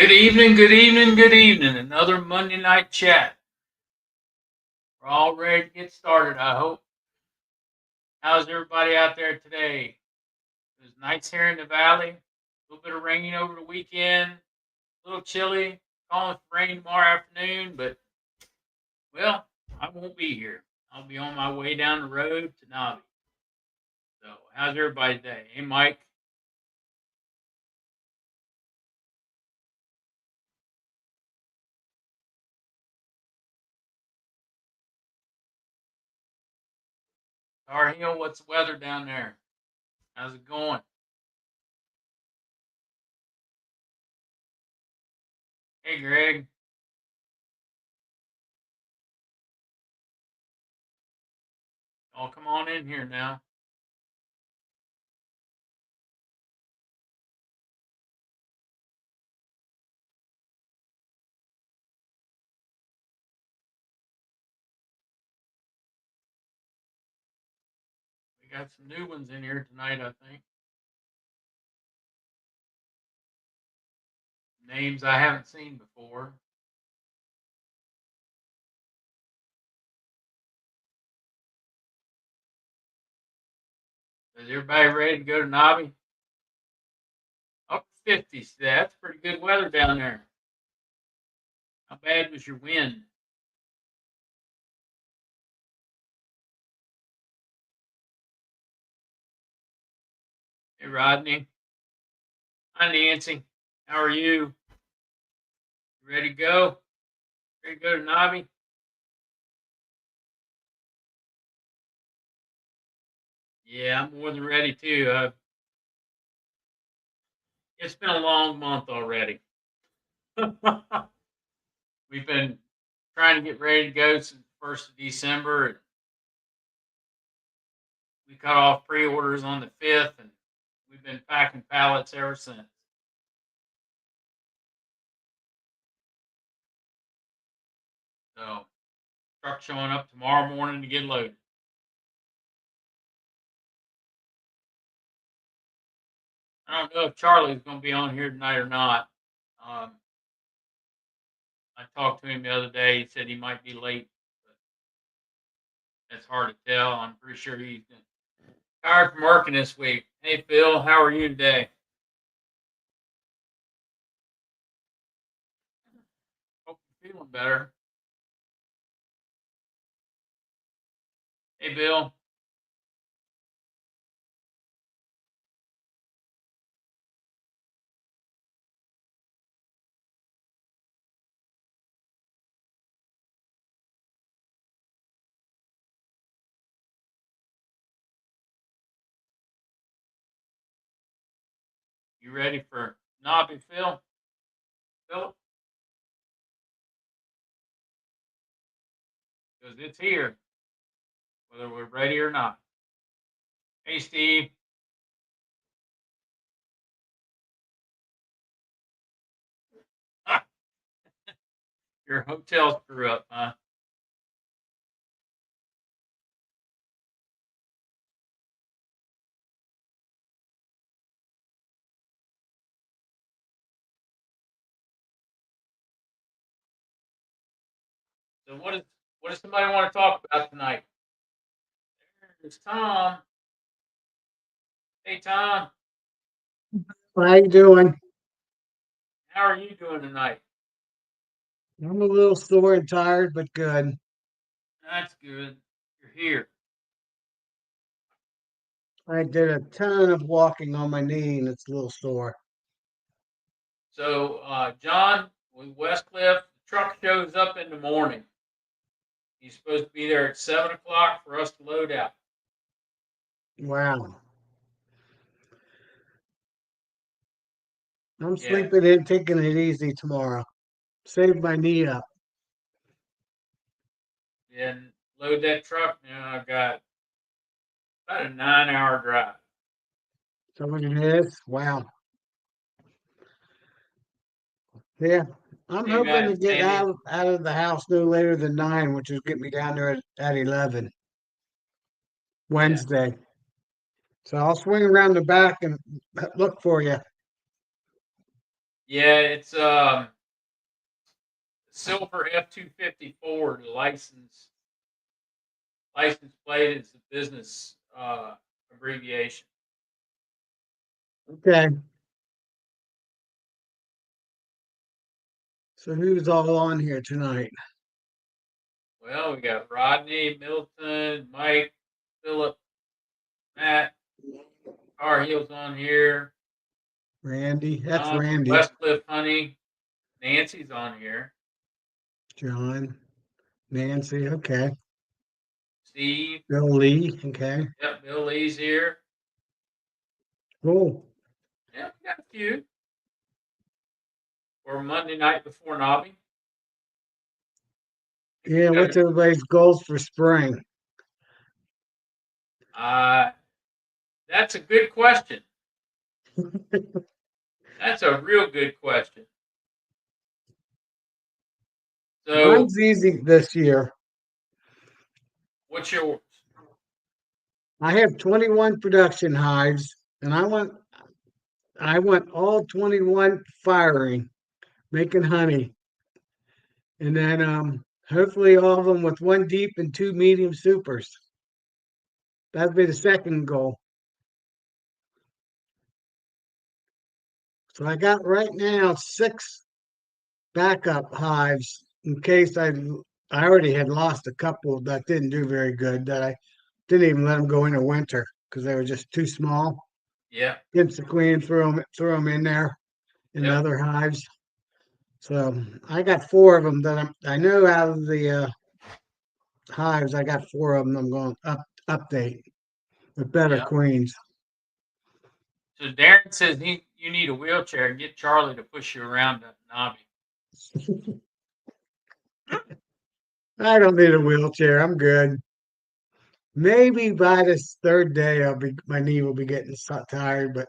Good evening, good evening, good evening. Another Monday night chat. We're all ready to get started, I hope. How's everybody out there today? It was nice here in the valley. A little bit of rain over the weekend. A little chilly. Calling for rain tomorrow afternoon, but well, I won't be here. I'll be on my way down the road to Nobby. So, how's everybody today? Hey, Mike. Tar Heel, what's the weather down there? How's it going? Hey, Greg. Y'all come on in here now. We got some new ones in here tonight, I think. Names I haven't seen before. Is everybody ready to go to Nobby? Up 50s. That's pretty good weather down there. How bad was your wind? Hey, Rodney. Hi, Nancy. How are you? Ready to go? Ready to go to Nobby? Yeah, I'm more than ready too. It's been a long month already. We've been trying to get ready to go since the 1st of December. We cut off pre-orders on the 5th, and we've been packing pallets ever since. So, truck showing up tomorrow morning to get loaded. I don't know if Charlie's going to be on here tonight or not. Um, I talked to him the other day. He said he might be late, but that's hard to tell. I'm pretty sure he's tired from working this week. Hey, Phil, how are you today? Hope you're feeling better. Hey, Bill, you ready for Nobby, Phil? Philip? Because it's here, whether we're ready or not. Hey, Steve. Your hotel screw up, huh? So what does somebody want to talk about tonight? There's Tom. Hey, Tom. How you doing? How are you doing tonight? I'm a little sore and tired, but good. That's good. You're here. I did a ton of walking on my knee and it's a little sore. So, John with Westcliff, the truck shows up in the morning. He's supposed to be there at 7 o'clock for us to load out. Wow. I'm Yeah, sleeping in, taking it easy tomorrow. Save my knee up. and load that truck. Now I've got about a 9 hour drive. So what it is? Wow. Yeah. I'm Hey hoping to guys, get Sandy. out of the house no later than 9, which is get me down there at 11 Yeah, Wednesday. So I'll swing around the back and look for you. Yeah, it's silver F-250 the license plate is the business abbreviation. Okay. So who's all on here tonight? Well, we got Rodney, Milton, Mike, Philip, Matt, Carhill's on here. Randy. That's John from Randy. Westcliff Honey. Nancy's on here. John. Nancy. Okay. Steve. Bill Lee. Okay. Yep, Bill Lee's here. Cool. Yeah, we got a few for Monday night before Nobby. Yeah. What's everybody's goals for spring? Uh, that's a good question. That's a real good question. So, Mine's easy this year. what's yours? I have 21 production hives, and I want all 21 firing, making honey, and then hopefully all of them with one deep and two medium supers. That'd be the second goal. So I got right now six backup hives in case I already had lost a couple that didn't do very good that I didn't even let them go into winter because they were just too small. Yeah, Gives the queen threw them in there in the yep, other hives. So I got four of them that I know out of the hives. I got four of them. I'm going update with better yep. queens. So Darren says you need a wheelchair and get Charlie to push you around the Nobby. I don't need a wheelchair. I'm good. Maybe by this third day, my knee will be getting so tired, but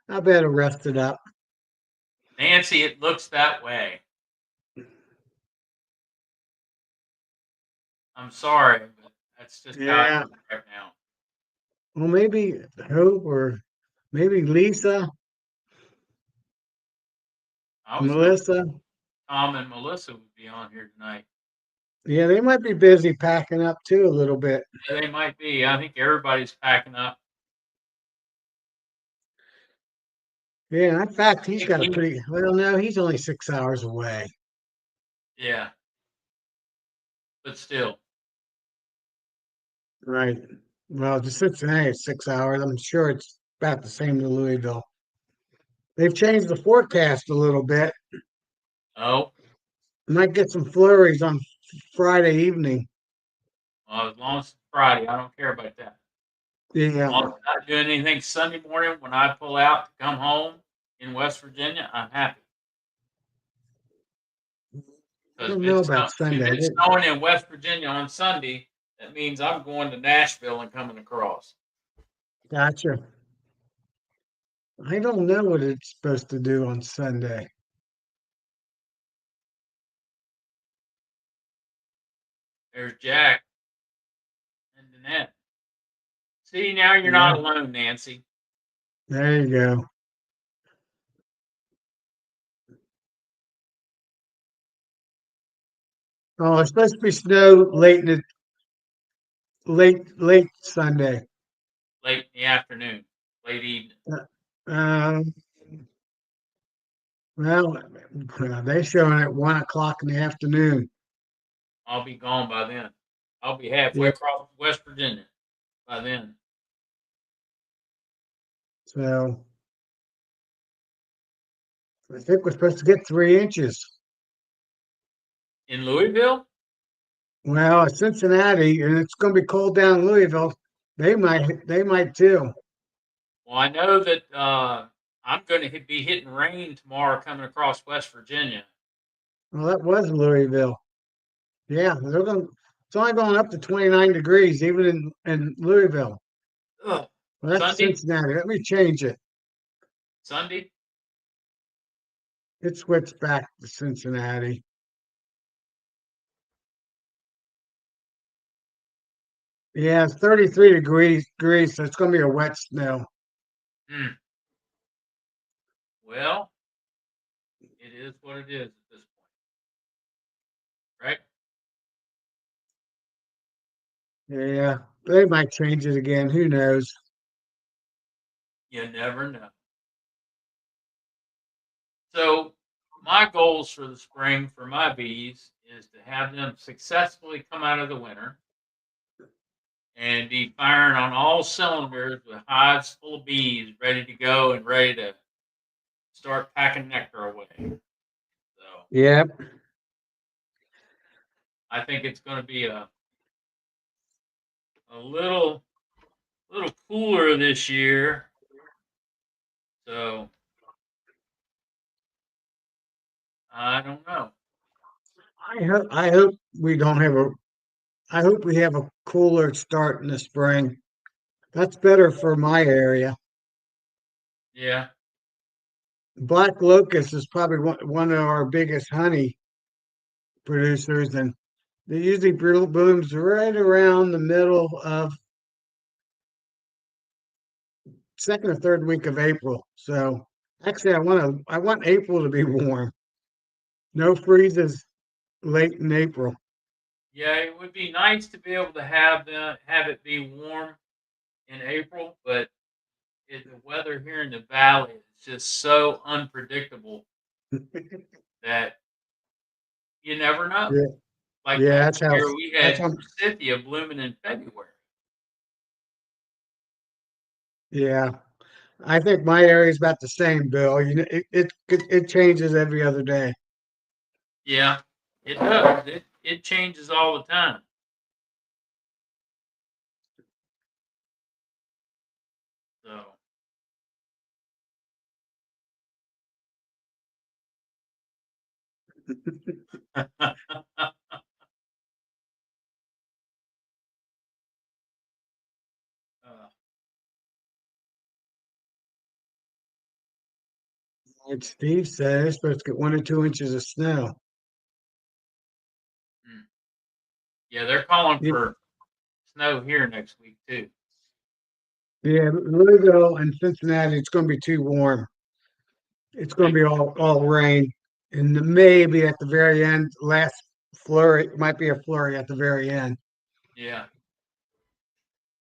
I better rest it up. Nancy, it looks that way. I'm sorry, but that's just how it Yeah. is right now. Well, maybe Hope or maybe Lisa, I was hoping Melissa. Tom and Melissa would be on here tonight. Yeah, they might be busy packing up too a little bit. Yeah, they might be. I think everybody's packing up. Yeah, in fact, he's got a He- pretty well. No, he's only 6 hours away. yeah, but still, Right. Well, to Cincinnati, it's 6 hours. I'm sure it's about the same to Louisville. They've changed the forecast a little bit. oh, Might get some flurries on Friday evening. well, as long as it's Friday, I don't care about that. As Yeah. long as I'm not doing anything Sunday morning when I pull out to come home in West Virginia, I'm happy. I Because don't know about if Sunday. it's snowing in West Virginia on Sunday, that means I'm going to Nashville and coming across. Gotcha. I don't know what it's supposed to do on Sunday. There's Jack and Danette. See, now you're Yeah, not alone, Nancy. there you go. Oh, it's supposed to be snow late Sunday. Late in the afternoon, late evening. Um, well, they're showing at 1 o'clock in the afternoon. I'll be gone by then. I'll be halfway Yeah. across West Virginia by then. So I think we're supposed to get 3 inches. In Louisville? Well, at Cincinnati, and it's going to be cold down in Louisville. They might too. Well, I know that I'm going to be hitting rain tomorrow coming across West Virginia. Well, that was Louisville. Yeah, they're going. It's only going up to 29 degrees, even in Louisville. Ugh. Well, that's Sunday? Cincinnati. Let me change it. Sunday? It switched back to Cincinnati. Yeah, it's 33 degrees, so it's going to be a wet snow. Hmm. Well, is what it is at this point, right? Yeah, they might change it again. Who knows? You never know. So, my goals for the spring for my bees is to have them successfully come out of the winter and be firing on all cylinders with hives full of bees ready to go and ready to start packing nectar away. So, Yep. I think it's going to be a little cooler this year. So, I don't know. I hope we don't have a I hope we have a cooler start in the spring. That's better for my area. Yeah. Black locust is probably one of our biggest honey producers, and it usually blooms right around the middle of second or third week of April. So actually, I want April to be warm. No freezes late in April. Yeah, it would be nice to be able to have it be warm in April, but the weather here in the valley is just so unpredictable that you never know. Yeah, Like yeah, last year, we that's had how. forsythia blooming in February. Yeah, I think my area is about the same, Bill. You know, it changes every other day. Yeah, it does. It changes all the time. So, uh, Like Steve said, it's supposed to get 1 or 2 inches of snow. mm. Yeah, they're calling You, for snow here next week too. yeah, Louisville and Cincinnati, it's going to be too warm. It's going to Like, be all rain, and maybe at the very end, last flurry might be a flurry at the very end. yeah.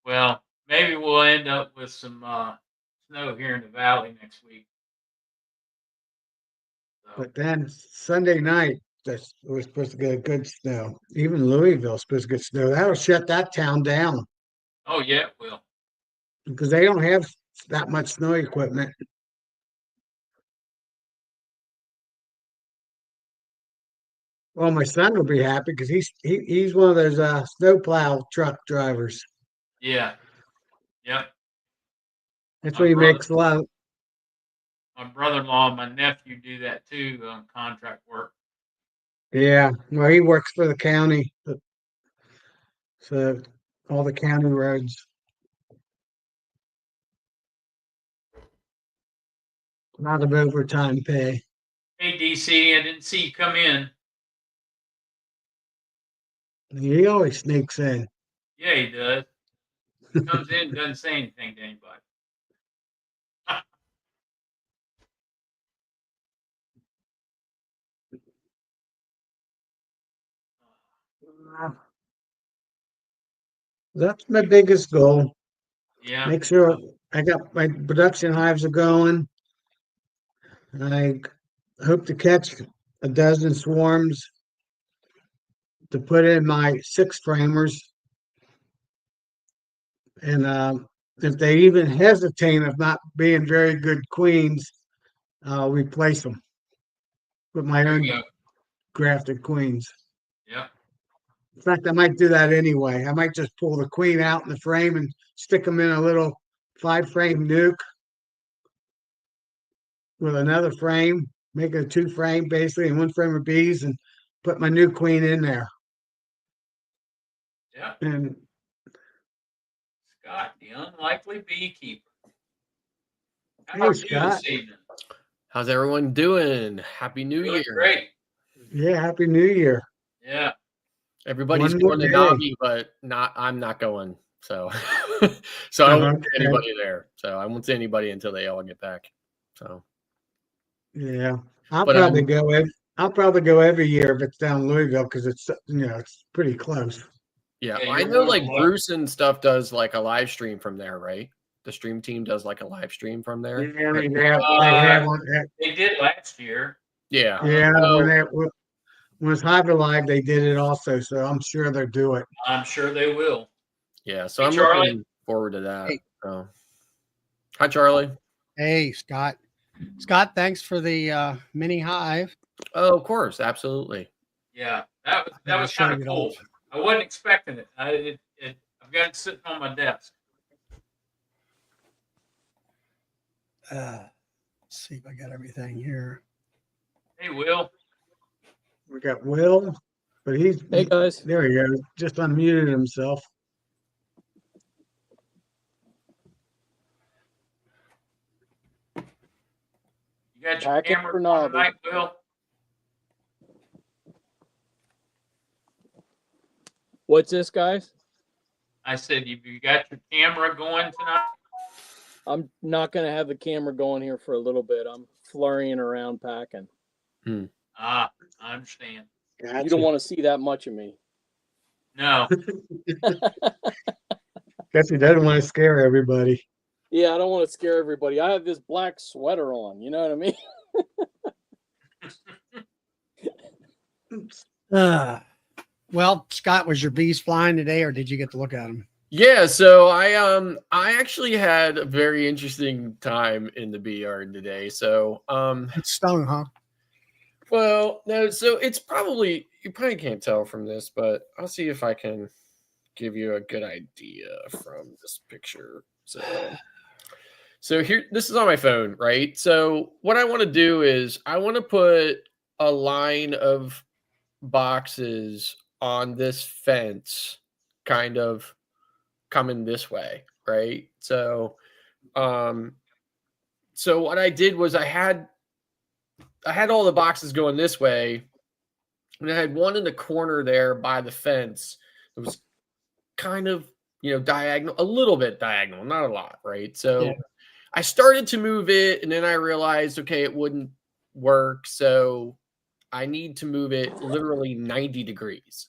Well, maybe we'll end up with some snow here in the valley next week. So, But then Sunday night, we're supposed to get a good snow. Even Louisville's supposed to get snow. That'll shut that town down oh yeah, well, because they don't have that much snow equipment. Well, my son will be happy because he's one of those snowplow truck drivers. yeah, yep. That's My what he brother, makes a lot of. my brother-in-law, and my nephew do that too on contract work. Yeah, well, he works for the county, so all the county roads, a lot of overtime pay. Hey DC, I didn't see you come in. He always sneaks in. Yeah, he does. Comes in, doesn't say anything to anybody. That's my biggest goal. Yeah, Make sure I got my production hives are going. I hope to catch a dozen swarms to put in my 6 framers. And if they even hesitate of not being very good queens, I'll replace them with my there you own go. grafted queens. Yep. In fact, I might do that anyway. I might just pull the queen out in the frame and stick them in a little 5 frame nuke with another frame, make it a 2 frame basically, and 1 frame of bees, and put my new queen in there. Yep. And Scott, the unlikely beekeeper. How hey, are you Scott, this evening? How's everyone doing? Happy New Doing Year. great. yeah, happy New Year. Yeah. Everybody's One more going to day. Nami, but I'm not going. So so I won't see Okay. anybody there. So I won't see anybody until they all get back. So Yeah, I'll But probably go. I'll probably go every year if it's down Louisville because it's it's pretty close. yeah, Yeah, I you're know one of like the Bruce and stuff does like a live stream from there, right? The stream team does like a live stream from there. Yeah, But they have Uh, one. they did last year. yeah, Yeah, so when it's Hive Alive, they did it also. So I'm sure they'll do it. I'm sure they will. yeah, so Hey, I'm Charlie. looking forward to that. Hey. So, hi, Charlie. Hey, Scott. Scott, thanks for the mini hive. Oh, of course, absolutely. Yeah, that Had to was show kind of you cool. those. I wasn't expecting it. I've got it sitting on my desk. Let's see if I got everything here. Hey, Will. We got Will, but Hey guys. there he goes. Just unmuted himself. You got your Packet camera for on Nobby. tonight, Will? What's this, guys? I said, you got your camera going tonight? I'm not gonna have the camera going here for a little bit. I'm flurrying around packing. Ah, I understand. Gotcha. You don't want to see that much of me. No. Guess he doesn't want to scare everybody. Yeah, I don't want to scare everybody. I have this black sweater on. You know what I mean? Well, Scott, was your bees flying today, or did you get to look at them? Yeah, so I actually had a very interesting time in the bee yard today. So It's stung, huh? well, no, so it's probably you probably can't tell from this, but I'll see if I can give you a good idea from this picture. So here, this is on my phone, right? So what I want to do is I want to put a line of boxes on this fence, kind of coming this way, right? So so what I did was I had all the boxes going this way, and I had one in the corner there by the fence. It was kind of, diagonal, a little bit diagonal, not a lot, right? So Yeah. I started to move it, and then I realized, okay, it wouldn't work. So I need to move it literally 90 degrees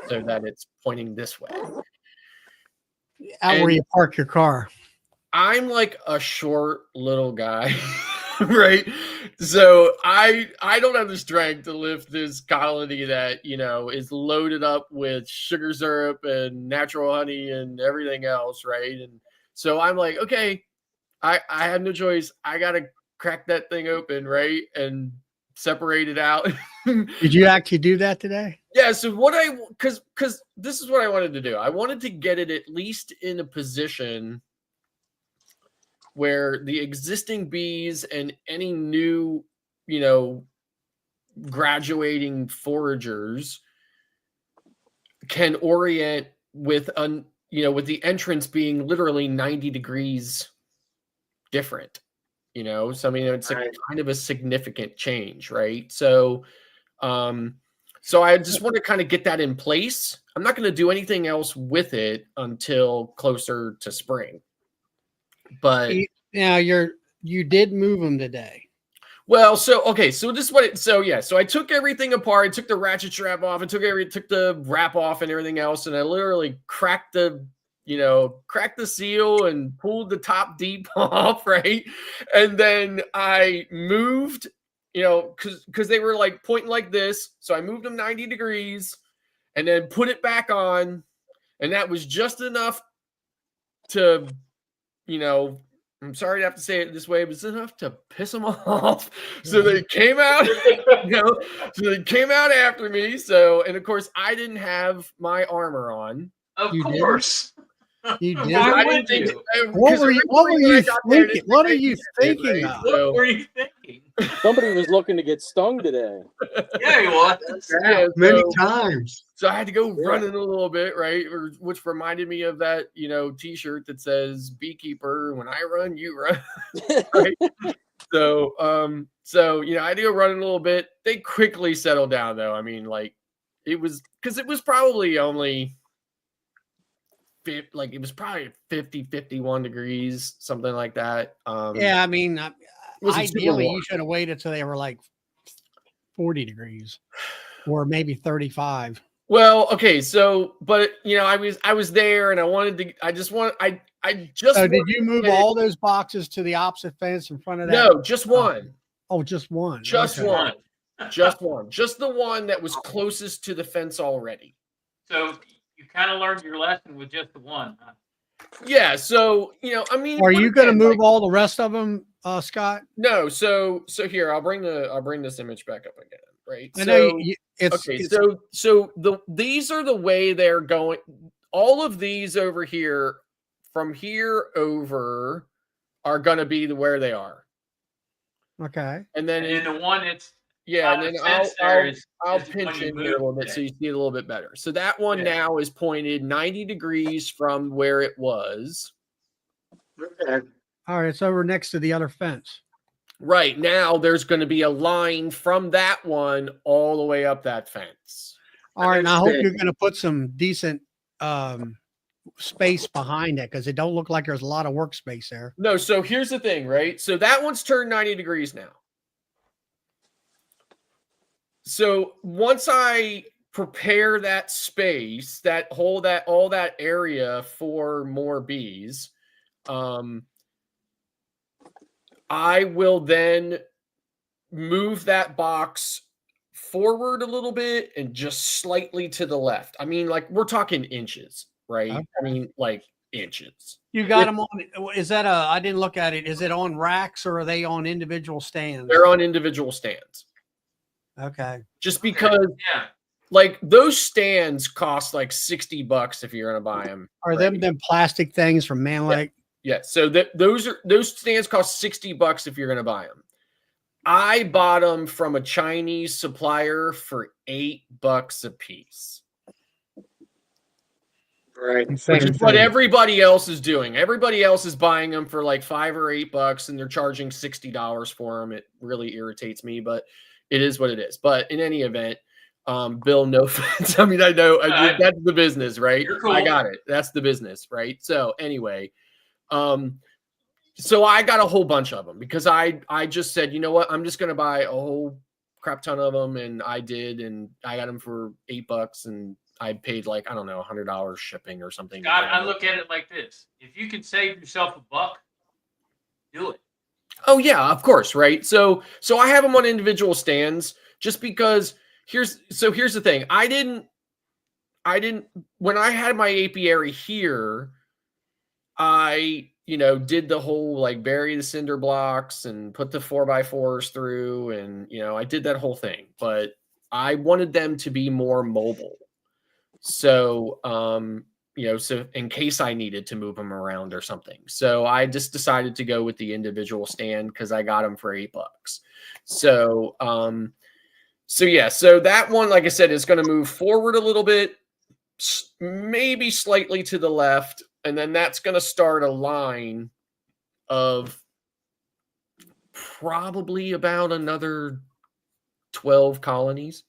so that it's pointing this way. Out where And you park your car. I'm like a short little guy, right? So I don't have the strength to lift this colony that, is loaded up with sugar syrup and natural honey and everything else, right? And so I'm like, okay, I have no choice. I got to crack that thing open, right? And separate it out. Did you actually do that today? Yeah, so because this is what I wanted to do. I wanted to get it at least in a position where the existing bees and any new, graduating foragers can orient with with the entrance being literally 90 degrees different. So I mean it's a kind of a significant change, right? So so I just want to kind of get that in place. I'm not going to do anything else with it until closer to spring. But Now you did move them today. well, so this is what so I took everything apart. I took the ratchet strap off, and took the wrap off and everything else, and I literally cracked the seal and pulled the top deep off, right? And then I moved, because they were like pointing like this, so I moved them 90 degrees, and then put it back on, and that was just enough to, I'm sorry to have to say it this way, but it's enough to piss them off. So they came out, so they came out after me. So, and of course, I didn't have my armor on. Of You didn't? course. You did. Why I would didn't you? What were you thinking? What are you right? thinking of? So- What were you thinking? Somebody was looking to get stung today. Yeah, he was. Yeah, Many so- times. So I had to go Yeah. running a little bit, right? Which reminded me of that, T-shirt that says "Beekeeper." When I run, you run. Right? So, I had to go running a little bit. They quickly settled down, though. I mean, like, it was probably only it was probably 50, 51 degrees, something like that. Yeah, I mean, wasn't super ideally, warm. you should have waited till they were like 40 degrees or maybe 35. Well, okay, so but I was there and I just So wanted did you to move get it. all those boxes to the opposite fence in front of that? No, just one. Oh, just one. Just Okay. one. Just one. Just the one that was closest to the fence already. So you kind of learned your lesson with just the one. Huh? Yeah, so I mean, Are but you going to again, move like, all the rest of them, Scott? no, so here I'll bring this image back up again, right? I know So it's okay, so these are the way they're going. All of these over here, from here over, are going to be where they are, okay. and then And then the one that's yeah, and by then the fence there I'll is the pinch one you in here a little bit moved so you see it a little bit better. So that one Yeah. now is pointed 90 degrees from where it was. Okay. All right. It's over next to the other fence. Right now, there's going to be a line from that one all the way up that fence. All right. And I hope Understand. you're going to put some decent space behind it because it don't look like there's a lot of workspace there. No, so here's the thing, right? So that one's turned 90 degrees now. So once I prepare that space, all that area for more bees, I will then move that box forward a little bit and just slightly to the left. I mean, like we're talking inches, right? Okay. I mean, like inches. You got them on. Is that I didn't look at it. Is it on racks or are they on individual stands? They're on individual stands. Okay. Just Okay. because Yeah. like those stands cost like $60 if you're gonna buy them. Are them plastic things from Manlake? Yeah, so those stands cost $60 if you're gonna buy them. I bought them from a Chinese supplier for $8 a piece. Right. Which Same is what thing. everybody else is doing. Everybody else is buying them for like $5 or $8 and they're charging $60 for them. It really irritates me, but it is what it is. But in any event, Bill, no offense. I mean, I know that's the business, right? You're cool. I got it. That's the business, right? So anyway, so I got a whole bunch of them because I just said, you know what? I'm just going to buy a whole crap ton of them. And I did, and I got them for $8 and I paid like, I don't know, $100 shipping or something. God, I look at it like this. If you can save yourself $1, do it. Oh yeah, of course, right? So I have them on individual stands just because here's the thing. I didn't when I had my apiary here, I did the whole like bury the cinder blocks and put the 4x4s through and I did that whole thing, but I wanted them to be more mobile. So so in case I needed to move them around or something. So I just decided to go with the individual stand because I got them for $8. So so that one, like I said, is going to move forward a little bit, maybe slightly to the left, and then that's going to start a line of probably about another 12 colonies.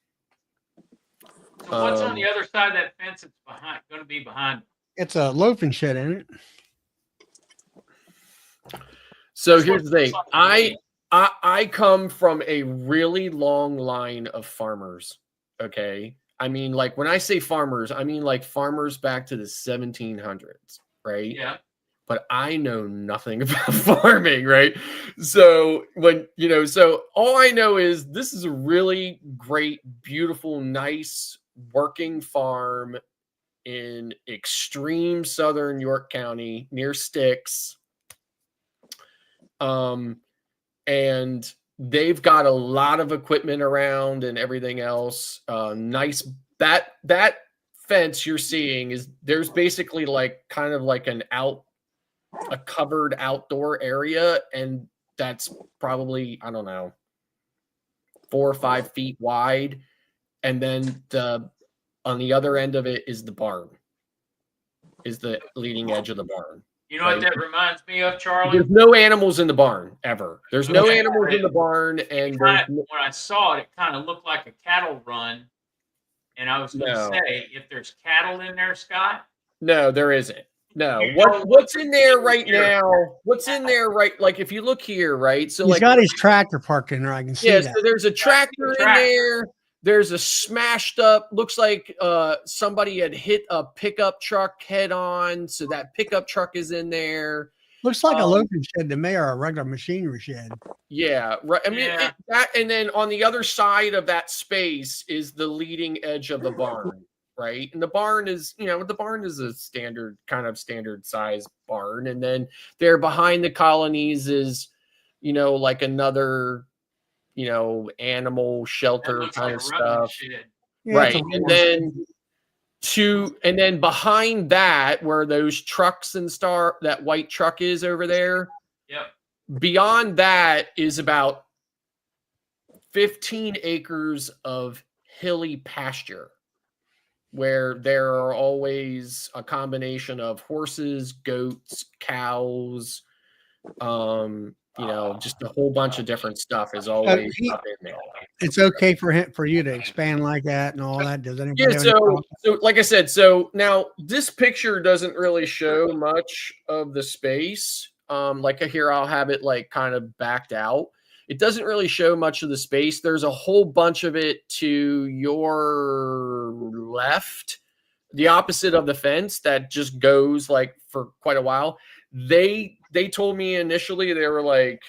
So what's on the other side of that fence that's going to be behind? It's a loafing shed, isn't it? So here's the thing. I come from a really long line of farmers. Okay. I mean, like when I say farmers, I mean like farmers back to the 1700s, right? Yeah. But I know nothing about farming, right? So so all I know is this is a really great, beautiful, nice working farm in extreme southern York County near Styx. And they've got a lot of equipment around and everything else. Nice. That fence you're seeing there's basically like kind of like a covered outdoor area, and that's probably, I don't know, 4 or 5 feet wide. And then on the other end of it is the barn, is the leading edge of the barn. You know what that reminds me of, Charlie? There's no animals in the barn ever. There's no animals in the barn, and when I saw it, it kind of looked like a cattle run. And I was going to say, if there's cattle in there, Scott. No, there isn't. No, You know what's in there right here. now? What's in there right? Like if you look here, right? So He's like got his tractor parked in there. I can see yeah, that. so there's a tractor in there. There's a smashed up, looks like somebody had hit a pickup truck head on. So that pickup truck is in there. Looks like a loading shed to me, or a regular machinery shed. Yeah, right. I mean, Yeah. that, and then on the other side of that space is the leading edge of the barn, right? And the barn is, the barn is a standard size barn. And then there behind the colonies is, like another, animal shelter kind of stuff. Shed. Yeah, Right. And then behind that, where those trucks that white truck is over there. Yep. Beyond that is about 15 acres of hilly pasture where there are always a combination of horses, goats, cows, just a whole bunch of different stuff is always up in there. It's okay for you to expand like that and all that. Does anybody? Yeah, so like I said, so now this picture doesn't really show much of the space. Like here, I'll have it like kind of backed out. It doesn't really show much of the space. There's a whole bunch of it to your left, the opposite of the fence that just goes like for quite a while. They told me initially, they were like,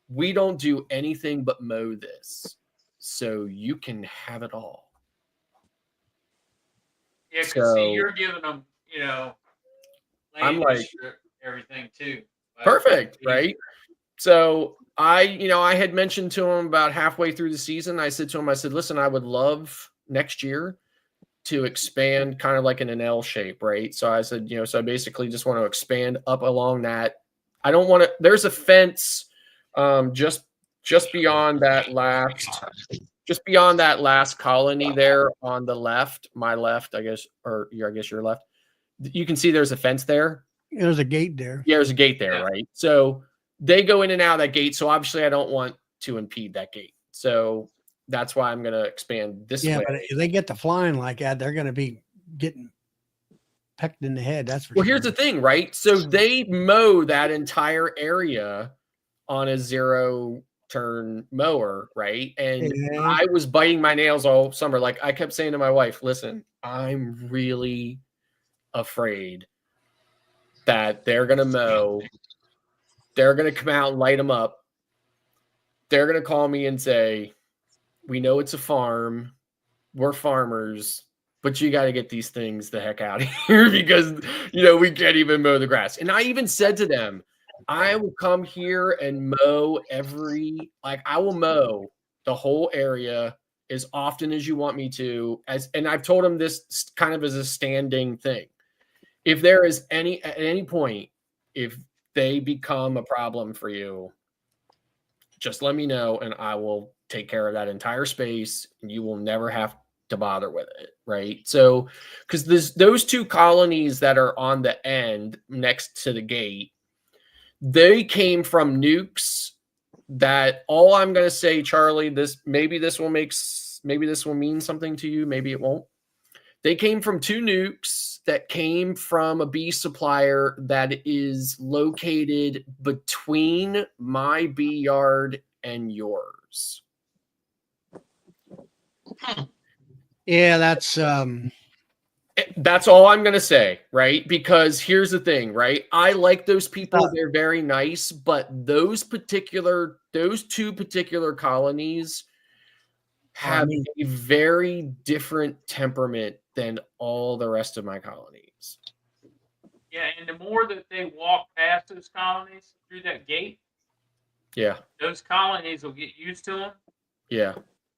we don't do anything but mow this, so you can have it all. Yeah, because see, you're giving them, I'm like everything too. Perfect, right? So I had mentioned to him about halfway through the season. I said to him, listen, I would love next year to expand kind of like in an L shape, right? So I said, so I basically just want to expand up along that. I don't want to. There's a fence, just beyond that last colony there on the left, my left, I guess, or I guess your left. You can see there's a fence there. There's a gate there. Yeah, there's a gate there, right? So they go in and out of that gate. So obviously I don't want to impede that gate. So that's why I'm going to expand this way. Yeah, but if they get to flying like that, they're going to be getting pecked in the head. That's for sure. Well, here's the thing, right? So they mow that entire area on a 0-turn mower, right? And I was biting my nails all summer. Like I kept saying to my wife, listen, I'm really afraid that they're going to mow. They're going to come out and light them up. They're going to call me and say, we know it's a farm. We're farmers, but you got to get these things the heck out of here because, we can't even mow the grass. And I even said to them, I will come here and mow I will mow the whole area as often as you want me to. And I've told them this kind of as a standing thing. If there is at any point, if they become a problem for you, just let me know and I will take care of that entire space and you will never have to bother with it, right? So, because those two colonies that are on the end next to the gate, they came from nukes that all I'm going to say, Charlie, maybe this will mean something to you. Maybe it won't. They came from two nukes that came from a bee supplier that is located between my bee yard and yours. Yeah, that's all I'm going to say, right? Because here's the thing, right? I like those people. They're very nice, but those two particular colonies have a very different temperament than all the rest of my colonies. Yeah, and the more that they walk past those colonies through that gate, those colonies will get used to them. Yeah.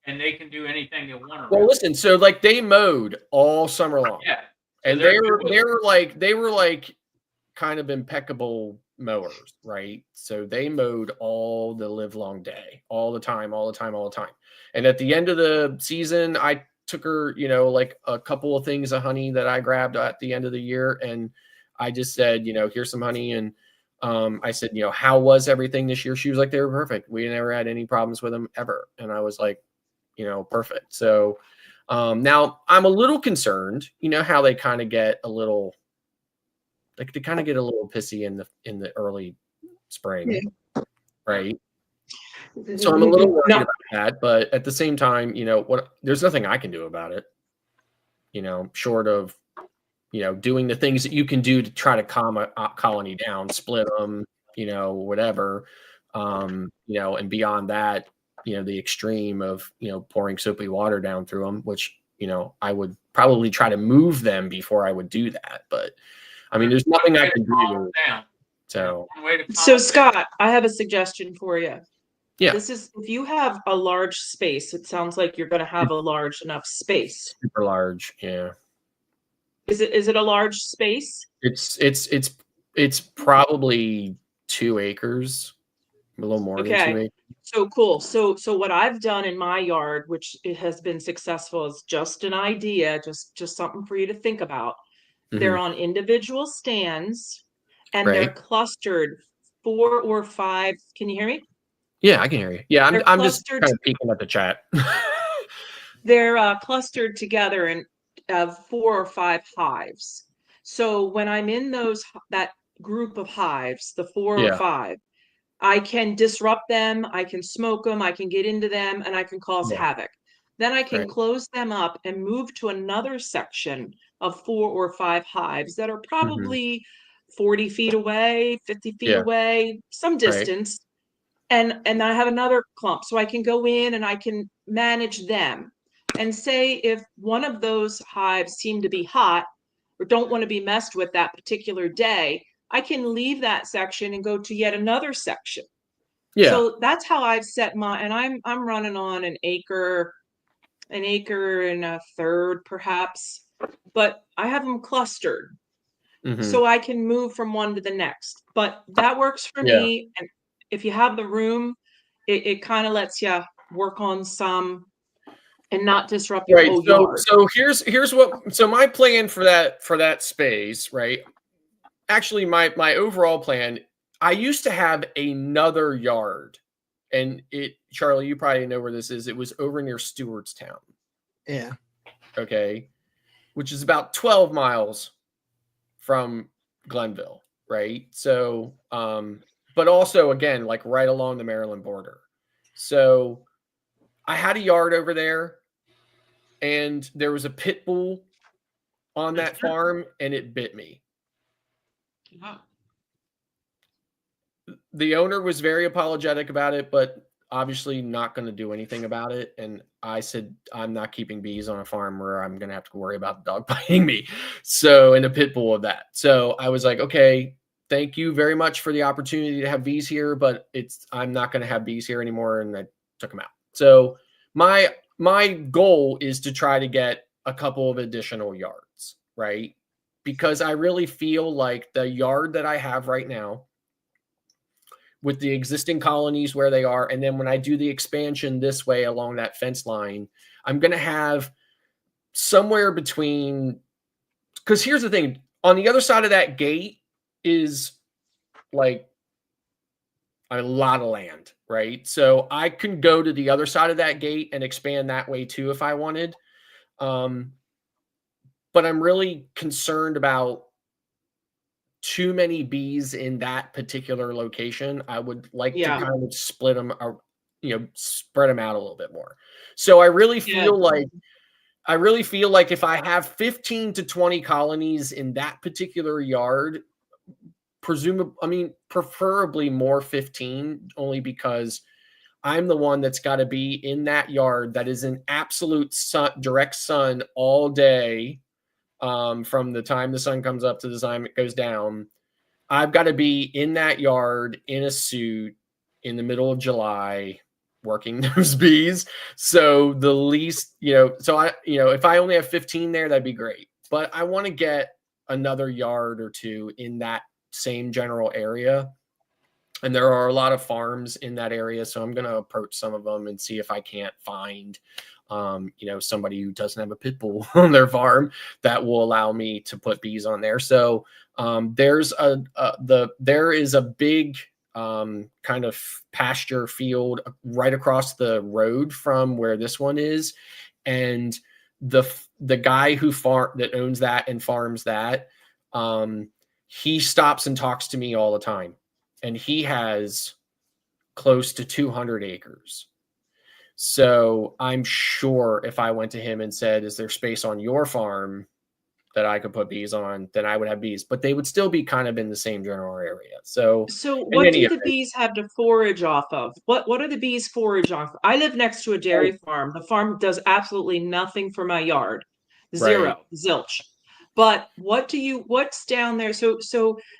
And they can do anything they want. Well, listen, so like they mowed all summer long. Yeah. So and they were like kind of impeccable mowers, right? So they mowed all the live long day, all the time. And at the end of the season, I took her, like a couple of things of honey that I grabbed at the end of the year. And I just said, here's some honey. And I said, how was everything this year? She was like, they were perfect. We never had any problems with them ever. And I was like, perfect. So now I'm a little concerned, how they kind of get a little like they kind of get a little pissy in the early spring, right? So I'm a little worried No, about that, but at the same time, there's nothing I can do about it, short of, doing the things that you can do to try to calm a colony down, split them, whatever, and beyond that, the extreme of, pouring soapy water down through them, which, I would probably try to move them before I would do that. But I mean, there's nothing I can do. So, so Scott, I have a suggestion for you. yeah, This is if you have a large space, it sounds like you're going to have a large enough space. super large. Yeah. Is it a large space? It's probably 2 acres, a little more than 2 Okay. acres. So cool. So what I've done in my yard, which it has been successful, is just an idea, just something for you to think about. They're on individual stands and they're Right. clustered 4 or 5. Can you hear me? Yeah, I can hear you. Yeah, They're I'm just clustered. kind of peeking at the chat. They're clustered together in 4 or 5 hives. So when I'm in that group of hives, the 4 or Yeah. 5, I can disrupt them, I can smoke them, I can get into them, and I can cause Yeah. havoc. Then I can Right. close them up and move to another section of 4 or 5 hives that are probably 40 feet away, 50 feet Yeah. away, some Right. distance. And I have another clump, so I can go in and I can manage them. And say if one of those hives seem to be hot or don't want to be messed with that particular day, I can leave that section and go to yet another section. Yeah. So that's how I've set and I'm running on an acre and a third perhaps, but I have them clustered. So I can move from one to the next. But that works for Yeah. me. And if you have the room, it kind of lets you work on some and not disrupt your Right. whole So yard. so my plan for that space, right? Actually, my overall plan, I used to have another yard, and Charlie, you probably know where this is. It was over near Stewartstown. Yeah. Okay. Which is about 12 miles from Glenville, right? So, but also again, like right along the Maryland border. So I had a yard over there, and there was a pit bull on that farm, and it bit me. The owner was very apologetic about it, but obviously not going to do anything about it. And I said, I'm not keeping bees on a farm where I'm going to have to worry about the dog biting me. So, and a pit bull of that. So I was like, okay, thank you very much for the opportunity to have bees here, but I'm not going to have bees here anymore. And I took them out. So my goal is to try to get a couple of additional yards, right? Because I really feel like the yard that I have right now, with the existing colonies where they are, and then when I do the expansion this way along that fence line, I'm going to have somewhere between, because here's the thing, on the other side of that gate is like a lot of land, right? So I can go to the other side of that gate and expand that way too if I wanted. But I'm really concerned about too many bees in that particular location. I would like to kind of split them, spread them out a little bit more. So I really feel like if I have 15 to 20 colonies in that particular yard, preferably more 15, only because I'm the one that's got to be in that yard that is in absolute direct sun all day, from the time the sun comes up to the time it goes down. I've got to be in that yard in a suit in the middle of July working those bees. So the least, if I only have 15 there, that'd be great. But I want to get another yard or two in that same general area. And there are a lot of farms in that area. So I'm going to approach some of them and see if I can't find somebody who doesn't have a pit bull on their farm that will allow me to put bees on there. So there is a big kind of pasture field right across the road from where this one is, and the guy that owns that and farms that he stops and talks to me all the time, and he has close to 200 acres. So I'm sure if I went to him and said, is there space on your farm that I could put bees on, then I would have bees, but they would still be kind of in the same general area. So So in what any do the event, bees have to forage off of? What are the bees forage off? I live next to a dairy farm. The farm does absolutely nothing for my yard. right, Zero, zilch. But what's down there? So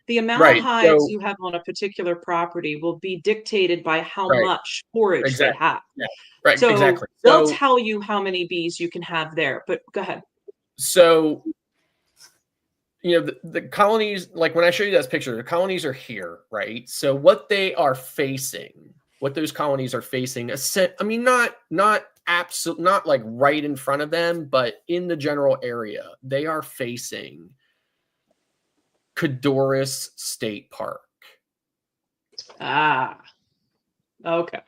the amount of right. hives So, you have on a particular property will be dictated by how right, much forage they exactly. have. Yeah, right, So exactly. they'll tell you how many bees you can have there, but go ahead. So, the colonies, like when I show you that picture, the colonies are here, right? So what they are facing, what those colonies are facing, I mean, not absolute, not like right in front of them, but in the general area, they are facing Cadorus State Park. Ah, okay.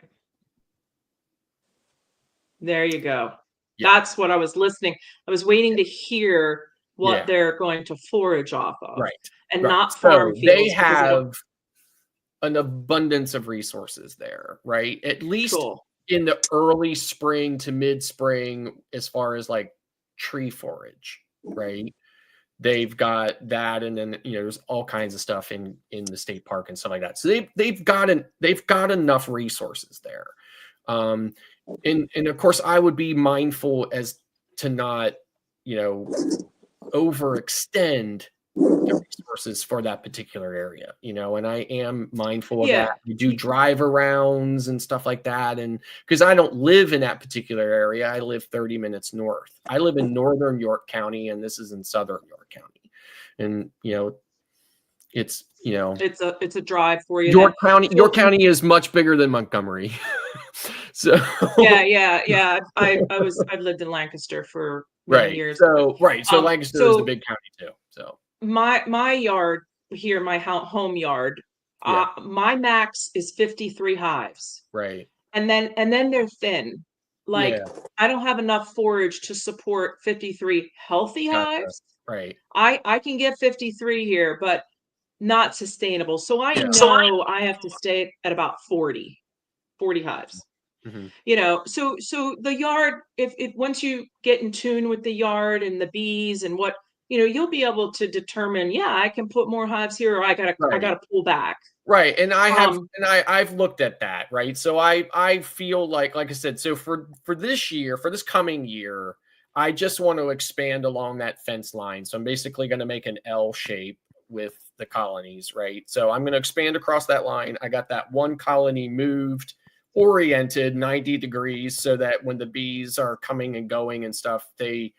There you go. Yeah. That's what I was listening. I was waiting to hear what Yeah. they're going to forage off of Right. and Right. not farm So they fields because I don't. have an abundance of resources there, right? At least Cool. in the early spring to mid spring, as far as like tree forage, right? They've got that, and then there's all kinds of stuff in the state park and stuff like that. So they've got enough resources there. And of course, I would be mindful as to not overextend the resources for that particular area, and I am mindful of that. Yeah. We do drive arounds and stuff like that, and because I don't live in that particular area, I live 30 minutes north. I live in northern York County, and this is in southern York County, and it's It's a drive for you York then. County. So, York County is much bigger than Montgomery, so yeah. I've lived in Lancaster for many years. So Lancaster is the So big county too. So my yard here, my home yard, yeah, my max is 53 hives. right, And then they're thin. Like yeah, I don't have enough forage to support 53 healthy gotcha, hives. right, I can get 53 here, but not sustainable. So I yeah. know I have to stay at about 40 hives. Mhm. So the yard, if once you get in tune with the yard and the bees and what, you'll be able to determine, yeah, I can put more hives here, or I Right. gotta pull back. Right. And Um, I've looked at that, right? So I feel like I said, so for this year, for this coming year, I just want to expand along that fence line. So I'm basically going to make an L shape with the colonies, right? So I'm going to expand across that line. I got that one colony moved, oriented 90 degrees so that when the bees are coming and going and stuff, they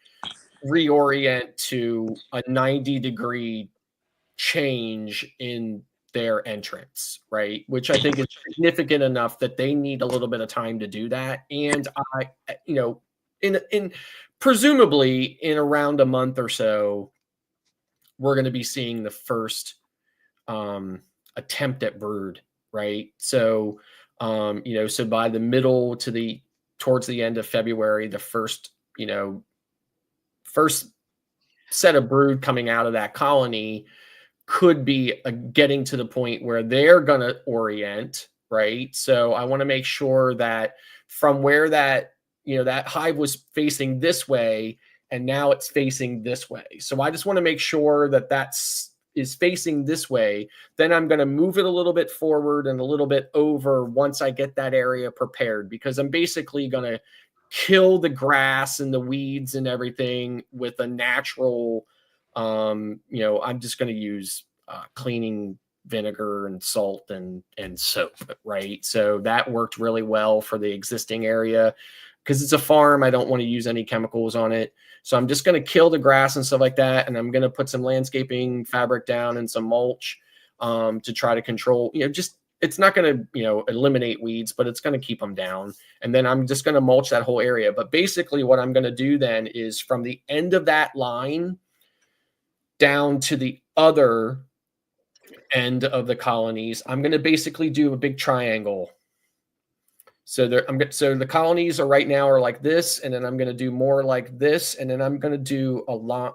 reorient to a 90-degree change in their entrance, right? Which I think is significant enough that they need a little bit of time to do that. And in presumably in around a month or so, we're going to be seeing the first attempt at brood, right? So, so by the middle to towards the end of February, the first set of brood coming out of that colony could be getting to the point where they're going to orient, right? So I want to make sure that from where that hive was facing this way, and now it's facing this way. So I just want to make sure that is facing this way. Then I'm going to move it a little bit forward and a little bit over once I get that area prepared, because I'm basically going to kill the grass and the weeds and everything with a natural I'm just going to use cleaning vinegar and salt and soap, right? So that worked really well for the existing area. Because it's a farm, I don't want to use any chemicals on it. So I'm just going to kill the grass and stuff like that, and I'm going to put some landscaping fabric down and some mulch to try to control, it's not going to, eliminate weeds, but it's going to keep them down. And then I'm just going to mulch that whole area. But basically what I'm going to do then is from the end of that line down to the other end of the colonies, I'm going to basically do a big triangle. So so the colonies are right now are like this, and then I'm going to do more like this, and then I'm going to do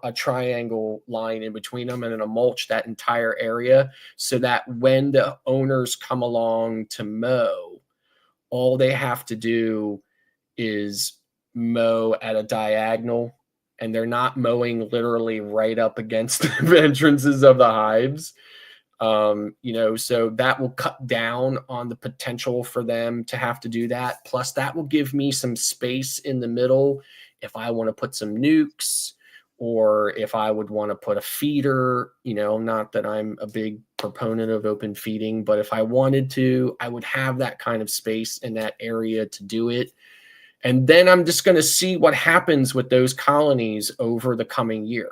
a triangle line in between them, and then I'll mulch that entire area so that when the owners come along to mow, all they have to do is mow at a diagonal, and they're not mowing literally right up against the entrances of the hives. So that will cut down on the potential for them to have to do that. Plus, that will give me some space in the middle if I want to put some nukes, or if I would want to put a feeder. Not that I'm a big proponent of open feeding, but if I wanted to, I would have that kind of space in that area to do it. And then I'm just going to see what happens with those colonies over the coming year.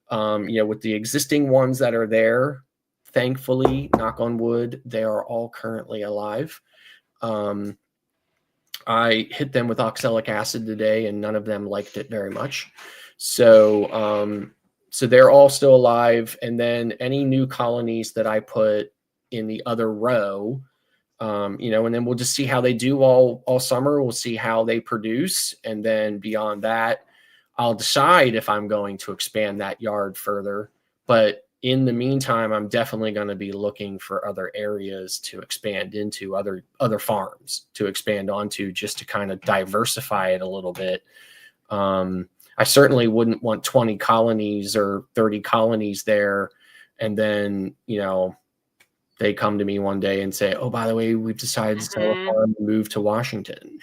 With the existing ones that are there, thankfully, knock on wood, they are all currently alive. I hit them with oxalic acid today, and none of them liked it very much. So they're all still alive. And then any new colonies that I put in the other row, and then we'll just see how they do all summer. We'll see how they produce. And then beyond that, I'll decide if I'm going to expand that yard further. But in the meantime, I'm definitely going to be looking for other areas to expand into, other farms to expand onto, just to kind of diversify it a little bit. I certainly wouldn't want 20 colonies or 30 colonies there, and then, they come to me one day and say, "Oh, by the way, we've decided to sell a farm and move to Washington,"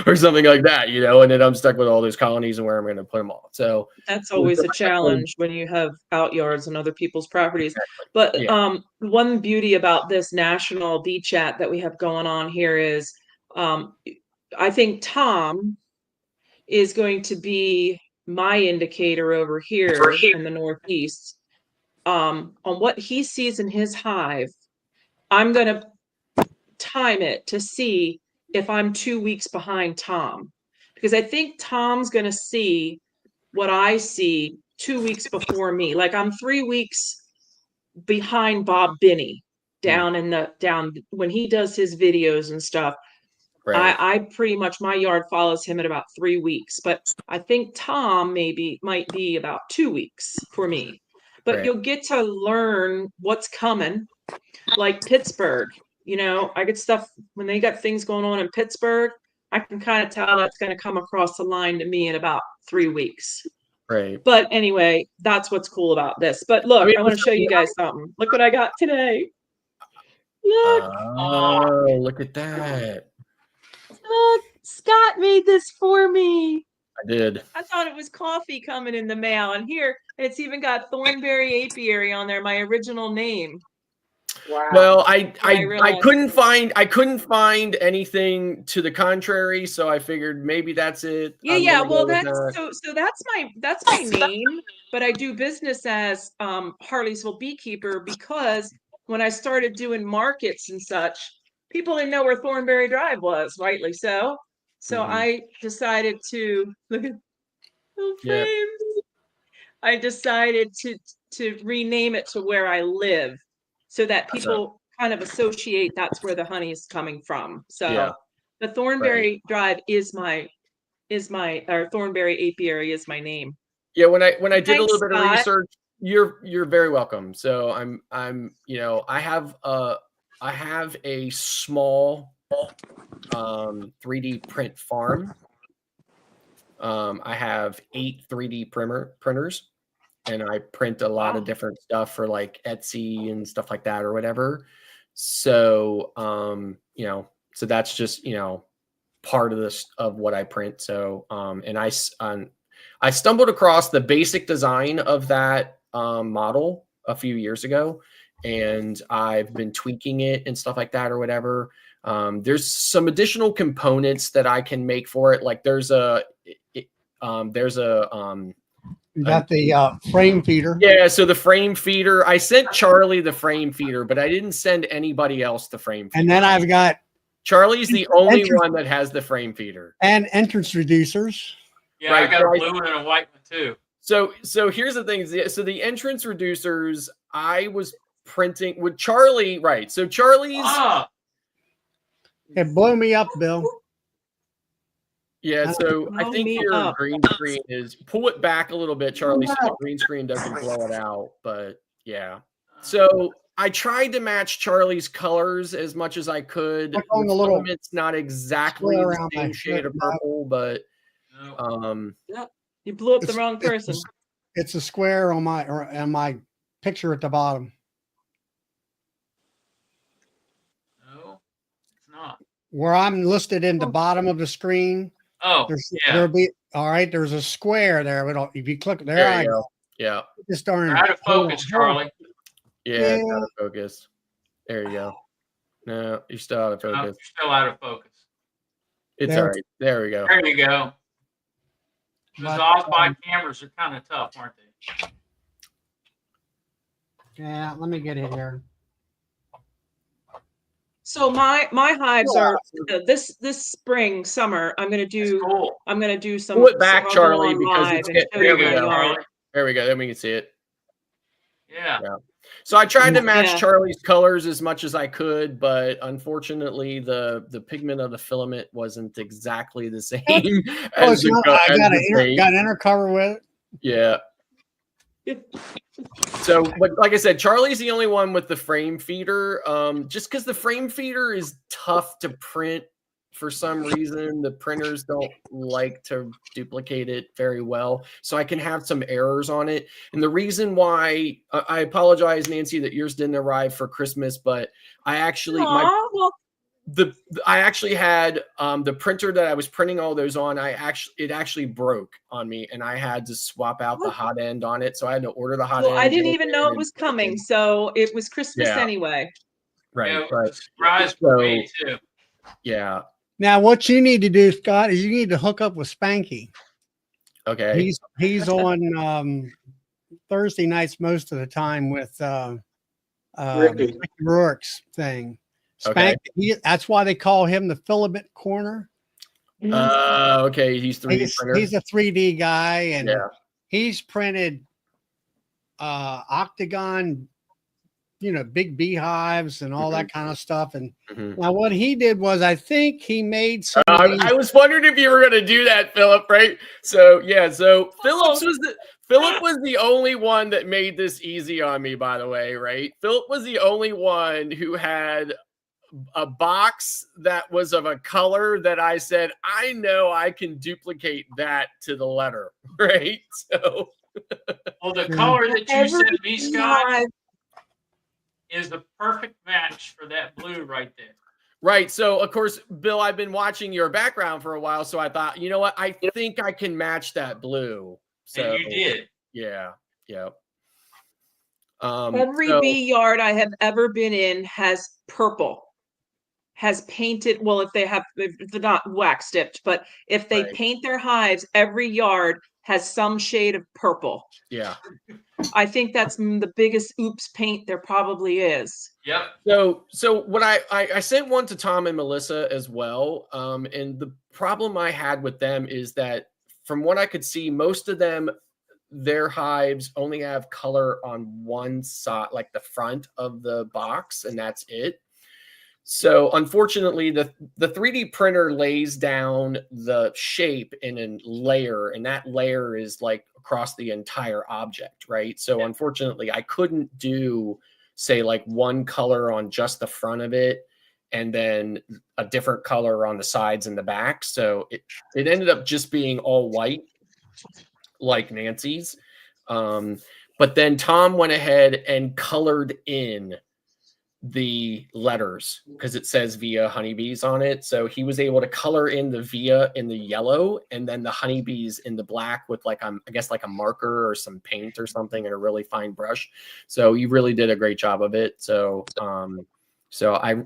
or something like that, and then I'm stuck with all those colonies and where I'm going to put them all. So That's always a challenge when you have out yards on other people's properties. But Yeah. one beauty about this national bee chat that we have going on here is, I think Tom is going to be my indicator over here in the Northeast. On what he sees in his hive, I'm going to time it to see if I'm 2 weeks behind Tom, because I think Tom's going to see what I see 2 weeks before me. Like I'm 3 weeks behind Bob Binney down when he does his videos and stuff. Right. I pretty much, my yard follows him at about 3 weeks, but I think Tom might be about 2 weeks for me. But Right. you'll get to learn what's coming. Like Pittsburgh, I get stuff when they got things going on in Pittsburgh. I can kind of tell that's going to come across the line to me in about 3 weeks. Right. But anyway, that's what's cool about this. But look, I want to show you guys something. Look what I got today. Look. Oh, look at that. Look, Scott made this for me. I did. I thought it was coffee coming in the mail, and here it's even got Thornberry Apiary on there, my original name. Wow. Well, I realized- couldn't find anything to the contrary, so I figured maybe that's it. Yeah. Well, so that's my name, but I do business as Harleysville Beekeeper, because when I started doing markets and such, people didn't know where Thornberry Drive was, rightly so. So I decided to look at the frames. I decided to rename it to where I live, so that people kind of associate that's where the honey is coming from. So the Thornberry Drive is my or Thornberry Apiary is my name. Yeah, when I did Thanks, a little bit of Scott. research, you're very welcome. So I'm I have a small 3D print farm. I have 8 3D printers, and I print a lot of different stuff for like Etsy and stuff like that or whatever. So so that's just part of this of what I print. So and I stumbled across the basic design of that model a few years ago, and I've been tweaking it and stuff like that or whatever. There's some additional components that I can make for it. Like there's a You got the frame feeder. Yeah, so the frame feeder. I sent Charlie the frame feeder, but I didn't send anybody else the frame feeder. And then I've got Charlie's the only one that has the frame feeder. And entrance reducers. Yeah, right, I got a blue and a white one too. So here's the thing. So the entrance reducers, I was printing with Charlie, right? So Charlie's It blew me up, Bill. Yeah, so I Blow think me your up. green screen is pull it back a little bit, Charlie, so the green screen doesn't blow it out. But yeah. So I tried to match Charlie's colors as much as I could. Click on the little filament's not exactly square the around same my shade of foot. purple, but No. Yep. You blew up the It's- wrong it's a- person. It's a square on my picture at the bottom. No, it's not. Where I'm listed in the bottom of the screen, Oh, yeah. there'll be all right. There's a square there. If you click there, there I you go. Yeah. just darn You're out of focus, Charlie. Yeah, it's out of focus. There you go. No, you're still out of No, focus. you're still out of focus. It's There. all right. There we go. There you go. Those But, off-by cameras are kind of tough, aren't they? Yeah, let me get it here. So my hives are this spring, summer. I'm gonna That's do cool. some. Pull it back, I'll go Charlie, on because live it's and getting show There you you there my we go, go. yard. Charlie. There we go. Then we can see it. Yeah. So I tried to match Yeah. Charlie's colors as much as I could, but unfortunately, the pigment of the filament wasn't exactly the same Oh, as it's not. I as got the an paint. got an inner cover with it. Yeah. So, but like I said, Charlie's the only one with the frame feeder. Just because the frame feeder is tough to print for some reason, the printers don't like to duplicate it very well. So I can have some errors on it. And the reason why I apologize, Nancy, that yours didn't arrive for Christmas, but I actually Well, I actually had the printer that I was printing all those on. It actually broke on me, and I had to swap out the hot end on it. So I had to order the hot end. I didn't even know it was coming, so it was Christmas Yeah. anyway. Right, Yeah, it but was a surprise for me, too. yeah, Now, what you need to do, Scott, is you need to hook up with Spanky. okay, He's on Thursday nights most of the time with Ricky. Rourke's thing. Okay. Spanky, that's why they call him the filament corner. okay. He's 3D printer. He's a 3D guy, and Yeah. he's printed octagon, big beehives and all that kind of stuff. And Mhm. now what he did was, I think he made some. I was wondering if you were going to do that, Philip. Right? So yeah. So Philip was the only one that made this easy on me. By the way, right? Philip was the only one who had a box that was of a color that I said, I know I can duplicate that to the letter, right? So, Well, the color that you sent me, Scott, Hive. is the perfect match for that blue right there. right. So, of course, Bill, I've been watching your background for a while, so I thought, you know what? I think I can match that blue. So, And you did. yeah. Every so- bee yard I have ever been in has purple, has painted. Well, if they're not wax dipped, but if they Right. paint their hives, every yard has some shade of purple. yeah. I think that's the biggest oops paint there probably is. Yep. So what I sent one to Tom and Melissa as well. And the problem I had with them is that from what I could see, most of them, their hives only have color on one side, like the front of the box, and that's it. So unfortunately, the 3D printer lays down the shape in a layer, and that layer is like across the entire object, right? So unfortunately, I couldn't do, say, like one color on just the front of it and then a different color on the sides and the back. So it ended up just being all white, like Nancy's. But then Tom went ahead and colored in the letters because it says Via honeybees on it. So he was able to color in the Via in the yellow and then the honeybees in the black with like, I guess like a marker or some paint or something and a really fine brush. So he really did a great job of it. So, I,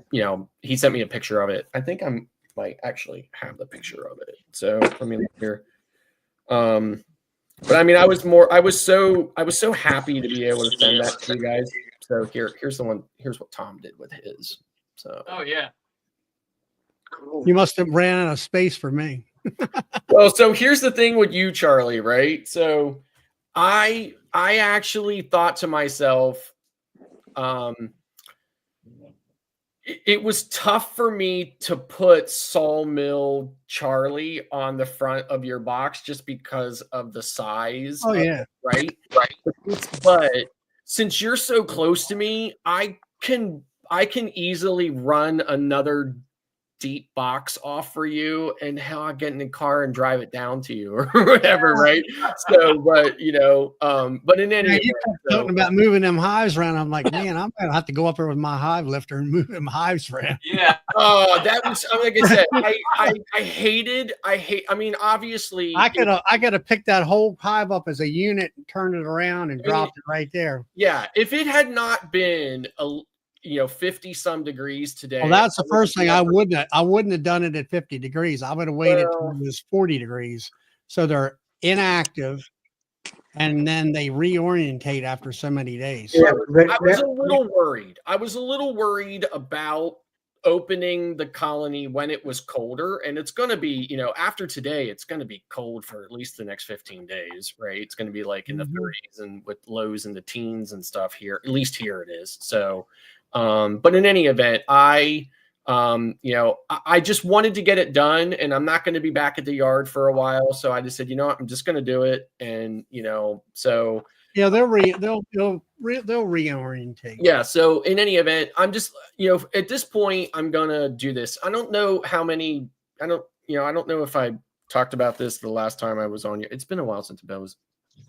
he sent me a picture of it. I think I might actually have the picture of it. So let me look here. But I mean, I was so happy to be able to send that to you guys. So here's the one. Here's what Tom did with his. So Oh, yeah. You must have ran out of space for me. well, so here's the thing with you, Charlie, right? So I actually thought to myself, it was tough for me to put Sawmill Charlie on the front of your box just because of the size. Oh of it, yeah. right. But since you're so close to me, I can easily run another deep box off for you, and hell, I'll get in the car and drive it down to you or whatever, right? So, but but in any Yeah, event, you kept talking about moving them hives around. I'm like, man, I'm gonna have to go up there with my hive lifter and move them hives around. Yeah. oh, that was like I said, I mean, obviously, I gotta pick that whole hive up as a unit and turn it around and drop it right there. yeah, if it had not been 50 some degrees today. Well, that's the first thing. I wouldn't have done it at 50 degrees. I would have waited till it was 40 degrees. So they're inactive and then they reorientate after so many days. Yeah, I was a little worried. I was a little worried about opening the colony when it was colder, and it's going to be, after today, it's going to be cold for at least the next 15 days, right? It's going to be like in the 30s and with lows in the teens and stuff here. At least here it is. So, but in any event, I just wanted to get it done, and I'm not going to be back at the yard for a while. So I just said, what, I'm just going to do it. And, so yeah, they'll reorientate. yeah. So in any event, I'm just, at this point, I'm going to do this. I don't know how many, I don't know if I talked about this the last time I was on your, it's been a while since I was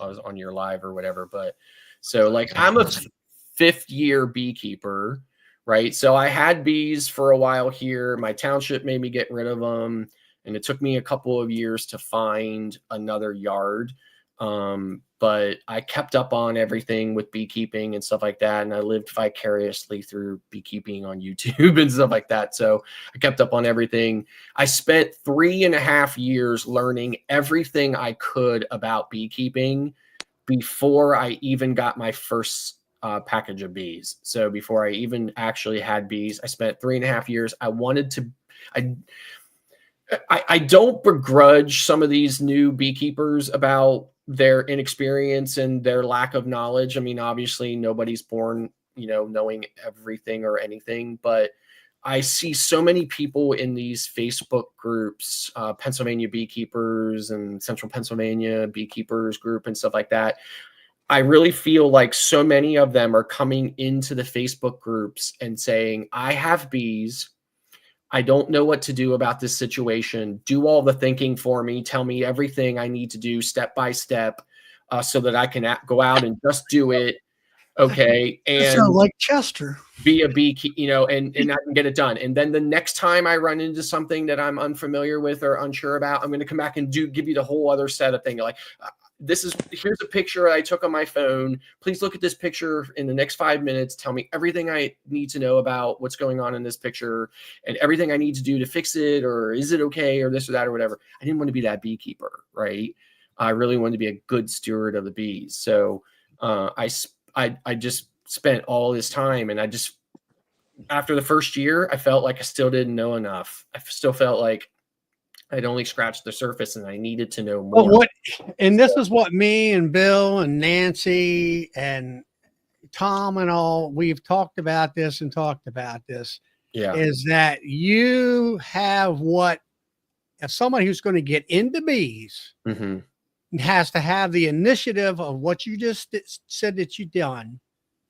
on your live or whatever, but so like I'm a 5th year beekeeper, right? So I had bees for a while here. My township made me get rid of them, and it took me a couple of years to find another yard. But I kept up on everything with beekeeping and stuff like that. And I lived vicariously through beekeeping on YouTube and stuff like that. So I kept up on everything. I spent 3.5 years learning everything I could about beekeeping before I even got my first package of bees. So before I even actually had bees, I spent 3.5 years. I don't begrudge some of these new beekeepers about their inexperience and their lack of knowledge. I mean, obviously nobody's born, knowing everything or anything, but I see so many people in these Facebook groups, Pennsylvania Beekeepers and Central Pennsylvania Beekeepers group and stuff like that. I really feel like so many of them are coming into the Facebook groups and saying, I have bees. I don't know what to do about this situation. Do all the thinking for me. Tell me everything I need to do step by step so that I can go out and just do it. Okay. And so like Chester, be a beekeeper, and I can get it done. And then the next time I run into something that I'm unfamiliar with or unsure about, I'm going to come back and give you the whole other set of thing. Like, here's a picture I took on my phone. Please look at this picture in the next 5 minutes. Tell me everything I need to know about what's going on in this picture and everything I need to do to fix it, or is it okay, or this or that or whatever. I didn't want to be that beekeeper, right? I really wanted to be a good steward of the bees. So I just spent all this time, and after the first year, I felt like I still didn't know enough. I still felt like I'd only scratched the surface and I needed to know more. This is what me and Bill and Nancy and Tom and all, we've talked about this. Yeah. Is that you have if somebody who's going to get into bees has to have the initiative of what you just said that you've done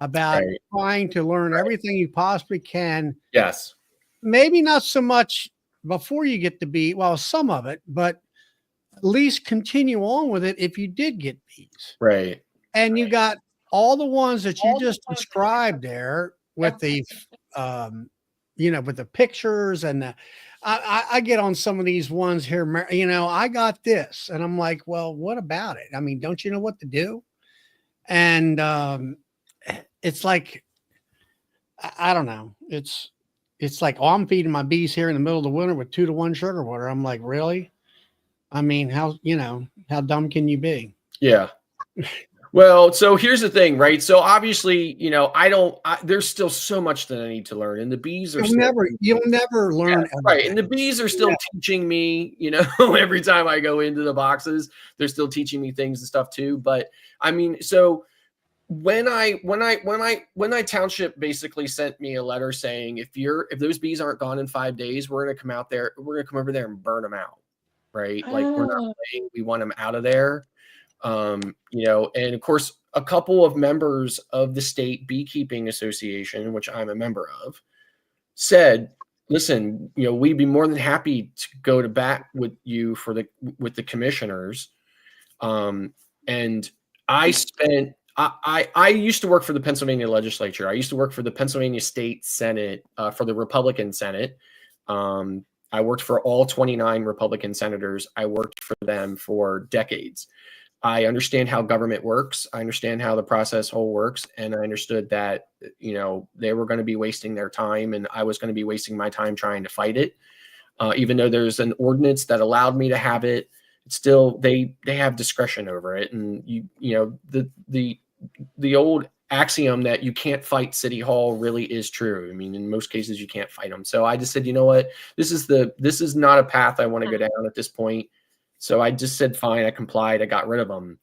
about trying to learn everything you possibly can. Yes. Maybe not so much before you get to bee, well, some of it, but at least continue on with it if you did get bees. Right. And you got all the ones that you just described there with the, with the pictures and I get on some of these ones here, I got this. And I'm like, well, what about it? I mean, don't you know what to do? And it's like, I don't know. It's like, oh, I'm feeding my bees here in the middle of the winter with 2-to-1 sugar water. I'm like, really? I mean, how dumb can you be? Yeah. Well, so here's the thing, right? So obviously, there's still so much that I need to learn, and the bees are you'll never learn. Yeah, right. And the bees are still teaching me, every time I go into the boxes, they're still teaching me things and stuff too. But I mean, so when I township basically sent me a letter saying if those bees aren't gone in 5 days, we're gonna come over there and burn them out, right? Like we're not Oh, playing, we want them out of there. You know, and of course, a couple of members of the state beekeeping association, which I'm a member of, said, listen, you know, we'd be more than happy to go to bat with you with the commissioners. And I used to work for the Pennsylvania legislature. I used to work for the Pennsylvania State Senate, for the Republican Senate. I worked for all 29 Republican senators. I worked for them for decades. I understand how government works. I understand how the process whole works. And I understood that, you know, they were going to be wasting their time and I was going to be wasting my time trying to fight it. Even though there's an ordinance that allowed me to have it, it's still, they have discretion over it. And you know, the old axiom that you can't fight City Hall really is true. I mean, in most cases you can't fight them. So I just said, you know what, this is not a path I want to go down at this point. So I just said, fine, I complied. I got rid of them.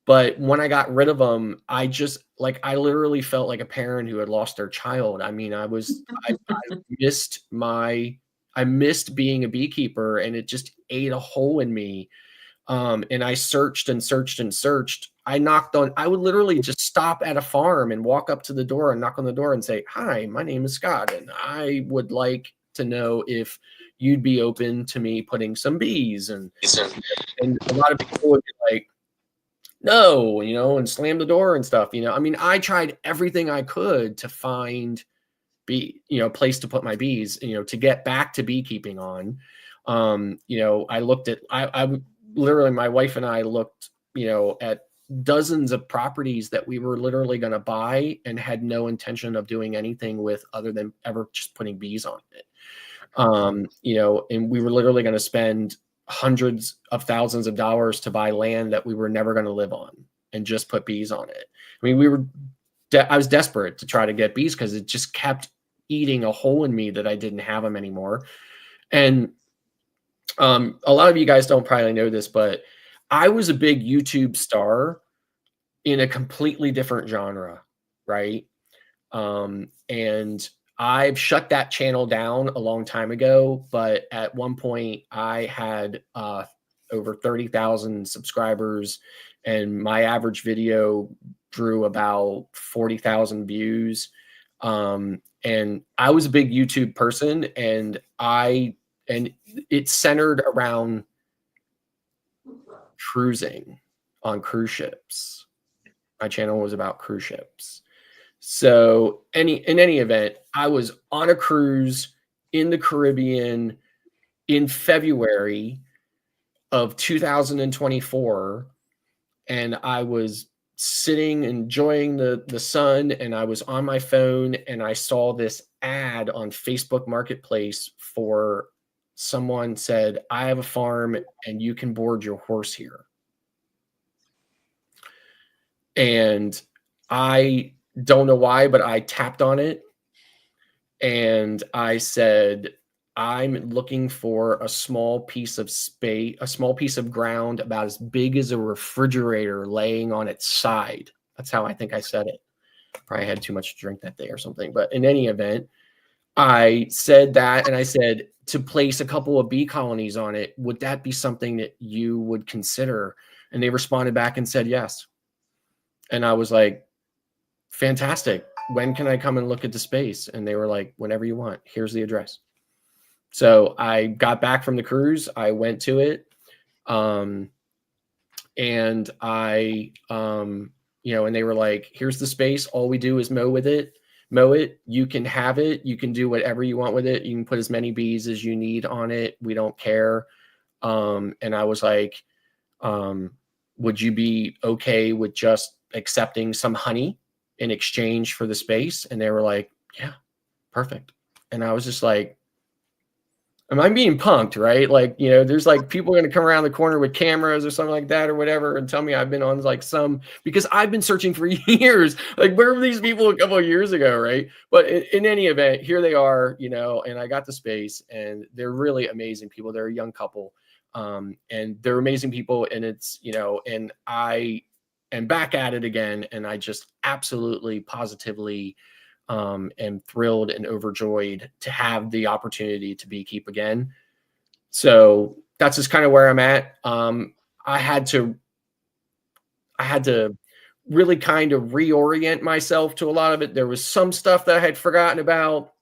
But when I got rid of them, I literally felt like a parent who had lost their child. I mean, I missed being a beekeeper and it just ate a hole in me. And I searched and searched and searched. I would literally just stop at a farm and walk up to the door and knock on the door and say, hi, my name is Scott. And I would like to know if you'd be open to me putting some bees. And a lot of people would be like, no, you know, and slam the door and stuff, you know. I mean, I tried everything I could to find place to put my bees, you know, to get back to beekeeping on. You know, I looked at, I literally, my wife and I looked, you know, at dozens of properties that we were literally going to buy and had no intention of doing anything with other than ever just putting bees on it. You know, and we were literally going to spend hundreds of thousands of dollars to buy land that we were never going to live on and just put bees on it. I mean, I was desperate to try to get bees because it just kept eating a hole in me that I didn't have them anymore. And a lot of you guys don't probably know this, but I was a big YouTube star in a completely different genre, right? And I've shut that channel down a long time ago, but at one point I had over 30,000 subscribers and my average video drew about 40,000 views. And I was a big YouTube person and it centered around cruising on cruise ships. My channel was about cruise ships. So in any event, I was on a cruise in the Caribbean in February of 2024. And I was sitting, enjoying the sun, and I was on my phone and I saw this ad on Facebook Marketplace for someone said, I have a farm and you can board your horse here. And I don't know why, but I tapped on it and I said, I'm looking for a small piece of space, a small piece of ground about as big as a refrigerator laying on its side. That's how I think I said it. Probably had too much to drink that day or something. But in any event, I said that and I said to place a couple of bee colonies on it. Would that be something that you would consider? And they responded back and said yes. And I was like, fantastic. When can I come and look at the space? And they were like, whenever you want. Here's the address. So I got back from the cruise. I went to it. And I, you know, and they were like, here's the space. All we do is mow it. You can have it. You can do whatever you want with it. You can put as many bees as you need on it. We don't care. And I was like, would you be okay with just accepting some honey in exchange for the space? And they were like, yeah, perfect. And I was just like, am I being punked, right? Like, you know, there's like people going to come around the corner with cameras or something like that or whatever and tell me I've been on like because I've been searching for years. Like, where were these people a couple of years ago, right? But in any event, here they are, you know, and I got the space and they're really amazing people. They're a young couple and they're amazing people. And it's, you know, and I am back at it again, and I just absolutely positively am thrilled and overjoyed to have the opportunity to beekeep again. So that's just kind of where I'm at. I had to really kind of reorient myself to a lot of it. There was some stuff that I had forgotten about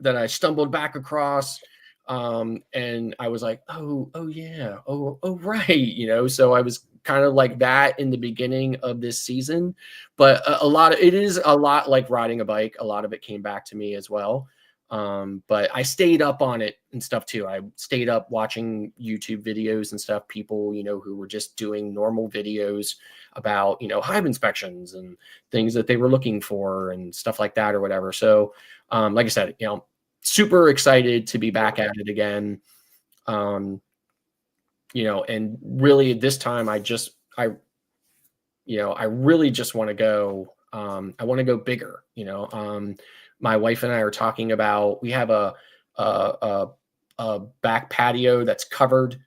that I stumbled back across. And I was like, oh yeah, oh right, you know. So I was kind of like that in the beginning of this season, but it is a lot like riding a bike. A lot of it came back to me as well. But I stayed up on it and stuff too. I stayed up watching YouTube videos and stuff, people, you know, who were just doing normal videos about, you know, hive inspections and things that they were looking for and stuff like that or whatever. So, like I said, you know, super excited to be back at it again. You know, and really this time I really just want to go, I want to go bigger, you know. My wife and I are talking about, we have a back patio that's covered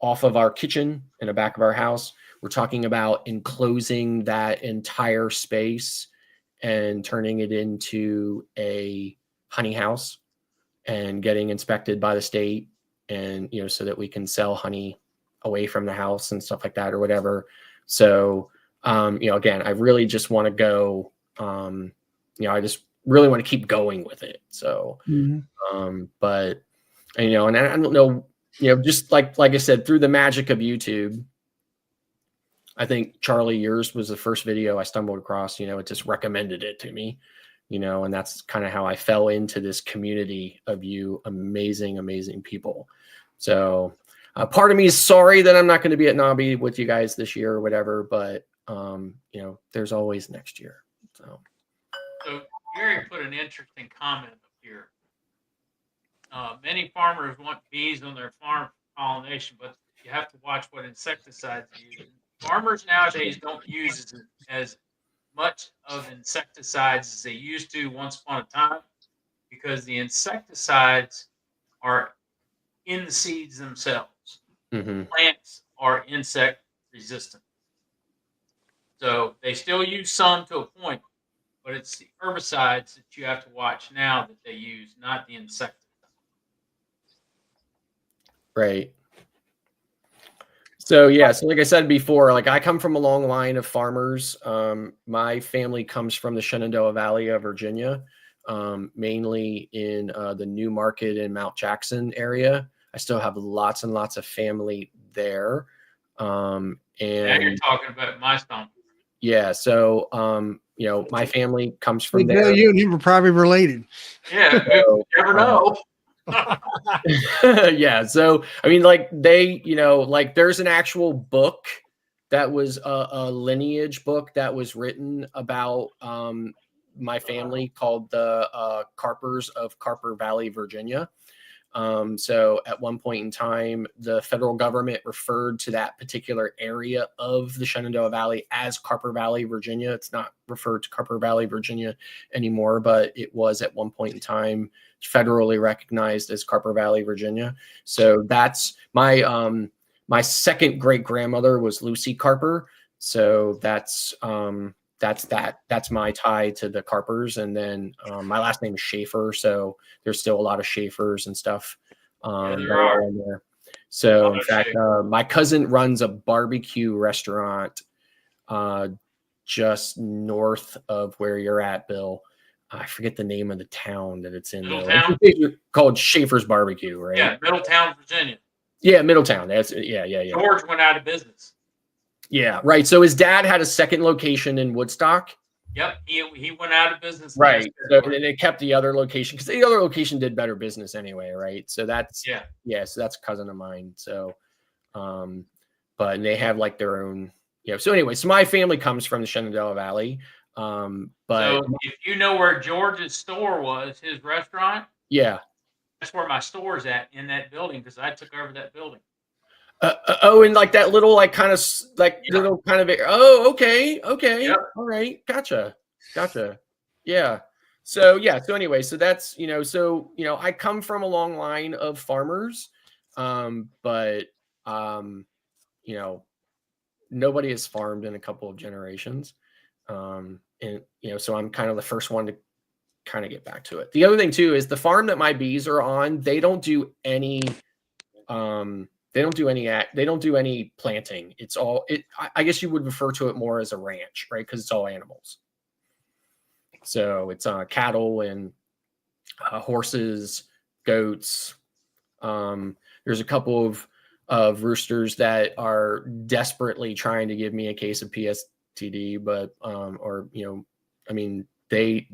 off of our kitchen in the back of our house. We're talking about enclosing that entire space and turning it into a honey house and getting inspected by the state, and, you know, so that we can sell honey away from the house and stuff like that or whatever. So, you know, again, I really just want to go, you know, I just really want to keep going with it. So, but, you know, and I don't know, you know, just like I said, through the magic of YouTube, I think Charlie, yours was the first video I stumbled across. You know, it just recommended it to me, you know, and that's kind of how I fell into this community of you amazing, amazing people. So part of me is sorry that I'm not going to be at Nobby with you guys this year or whatever, but you know, there's always next year. So Gary put an interesting comment up here. Many farmers want bees on their farm for pollination, but you have to watch what insecticides you use. Farmers nowadays don't use as much of insecticides as they used to once upon a time, because the insecticides are in the seeds themselves. Plants are insect resistant. So they still use some to a point, but it's the herbicides that you have to watch now that they use, not the insecticides. right. So yeah, so like I said before, like I come from a long line of farmers. My family comes from the Shenandoah Valley of Virginia, mainly in the New Market and Mount Jackson area. I still have lots and lots of family there. Now you're talking about my stomach. Yeah, so you know, my family comes from Bill, there. you and him are probably related. Yeah, So, you never know. yeah, so I mean, like they, you know, like there's an actual book that was a lineage book that was written about my family called the Carpers of Carper Valley, Virginia. So at one point in time, the federal government referred to that particular area of the Shenandoah Valley as Carper Valley, Virginia. It's not referred to Carper Valley, Virginia anymore, but it was at one point in time federally recognized as Carper Valley, Virginia. So that's my my second great grandmother was Lucy Carper. So that's my tie to the Carpers. And then my last name is Schaefer, so there's still a lot of Schaefers and stuff that are in there. So in fact, my cousin runs a barbecue restaurant just north of where you're at, Bill. I forget the name of the town that it's in. It's called Schaefer's Barbecue, right? Yeah, Middletown, Virginia. Yeah, Middletown. That's yeah. George went out of business. Yeah, right. So his dad had a second location in Woodstock. Yep, he went out of business. Right. So and it kept the other location because the other location did better business anyway, right? So that's so that's a cousin of mine. So but they have like their own, you know. So anyway, so my family comes from the Shenandoah Valley. But so if you know where George's store was, his restaurant, yeah, that's where my store's at, in that building, because I took over that building. Oh, and like that little, like kind of like little kind of, oh, okay. Yep. All right. Gotcha. Yeah. So, yeah. So anyway, so that's, you know, so, you know, I come from a long line of farmers, but, you know, nobody has farmed in a couple of generations. And, you know, so I'm kind of the first one to kind of get back to it. The other thing too is the farm that my bees are on, they don't do any they don't do any planting. It's all I guess you would refer to it more as a ranch, right? Because it's all animals. So it's cattle and horses, goats. There's a couple of roosters that are desperately trying to give me a case of PSTD, but or you know, I mean, they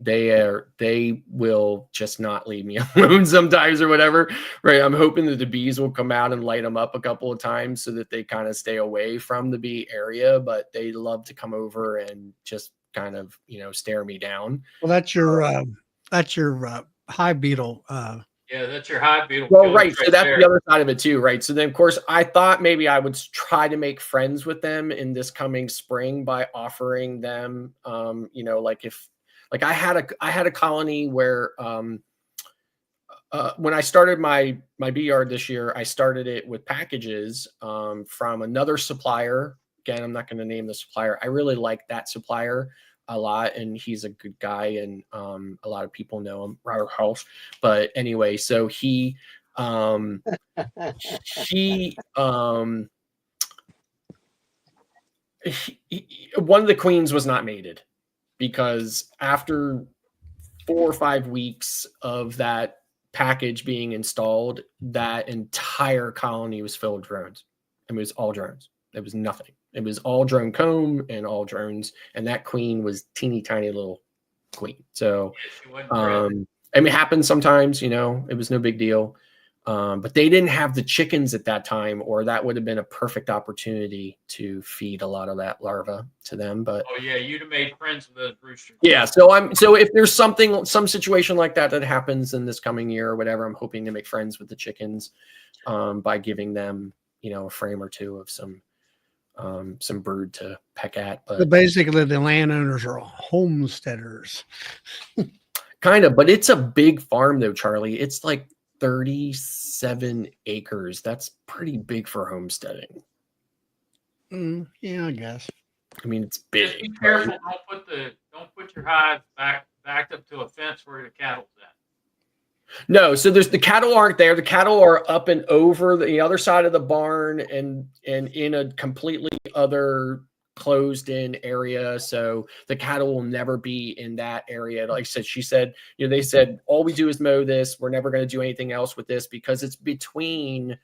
will just not leave me alone sometimes or whatever, right? I'm hoping that the bees will come out and light them up a couple of times so that they kind of stay away from the bee area, but they love to come over and just kind of, you know, stare me down. Well, that's your hive beetle. Yeah, that's your hive beetle. Well, killer right. So that's there. the other side of it too, right? So then, of course, I thought maybe I would try to make friends with them in this coming spring by offering them, you know, like if, like I had a colony where, when I started my bee yard this year, I started it with packages from another supplier. Again, I'm not going to name the supplier. I really like that supplier a lot, and he's a good guy, and a lot of people know him, Robert House. But anyway, so he one of the queens was not mated because after 4 or 5 weeks of that package being installed, that entire colony was filled with drones. It was all drones. It was nothing. It was all drone comb and all drones. And that queen was teeny tiny little queen. So, I mean, it happens sometimes, you know, it was no big deal. But they didn't have the chickens at that time, or that would have been a perfect opportunity to feed a lot of that larva to them. But oh yeah, you'd have made friends with those roosters. yeah, so if there's some situation like that happens in this coming year or whatever, I'm hoping to make friends with the chickens by giving them, you know, a frame or two of some brood to peck at. So But basically, the landowners are homesteaders. kind of, but it's a big farm though, Charlie. It's like 37 acres. That's pretty big for homesteading. Yeah, I guess. I mean, it's Just big. be careful. Don't put your hive backed up to a fence where the cattle's at. No, so the cattle aren't there. The cattle are up and over the other side of the barn and in a completely other closed in area. So the cattle will never be in that area. Like I said, she said, you know, they said, all we do is mow this. We're never going to do anything else with this because it's between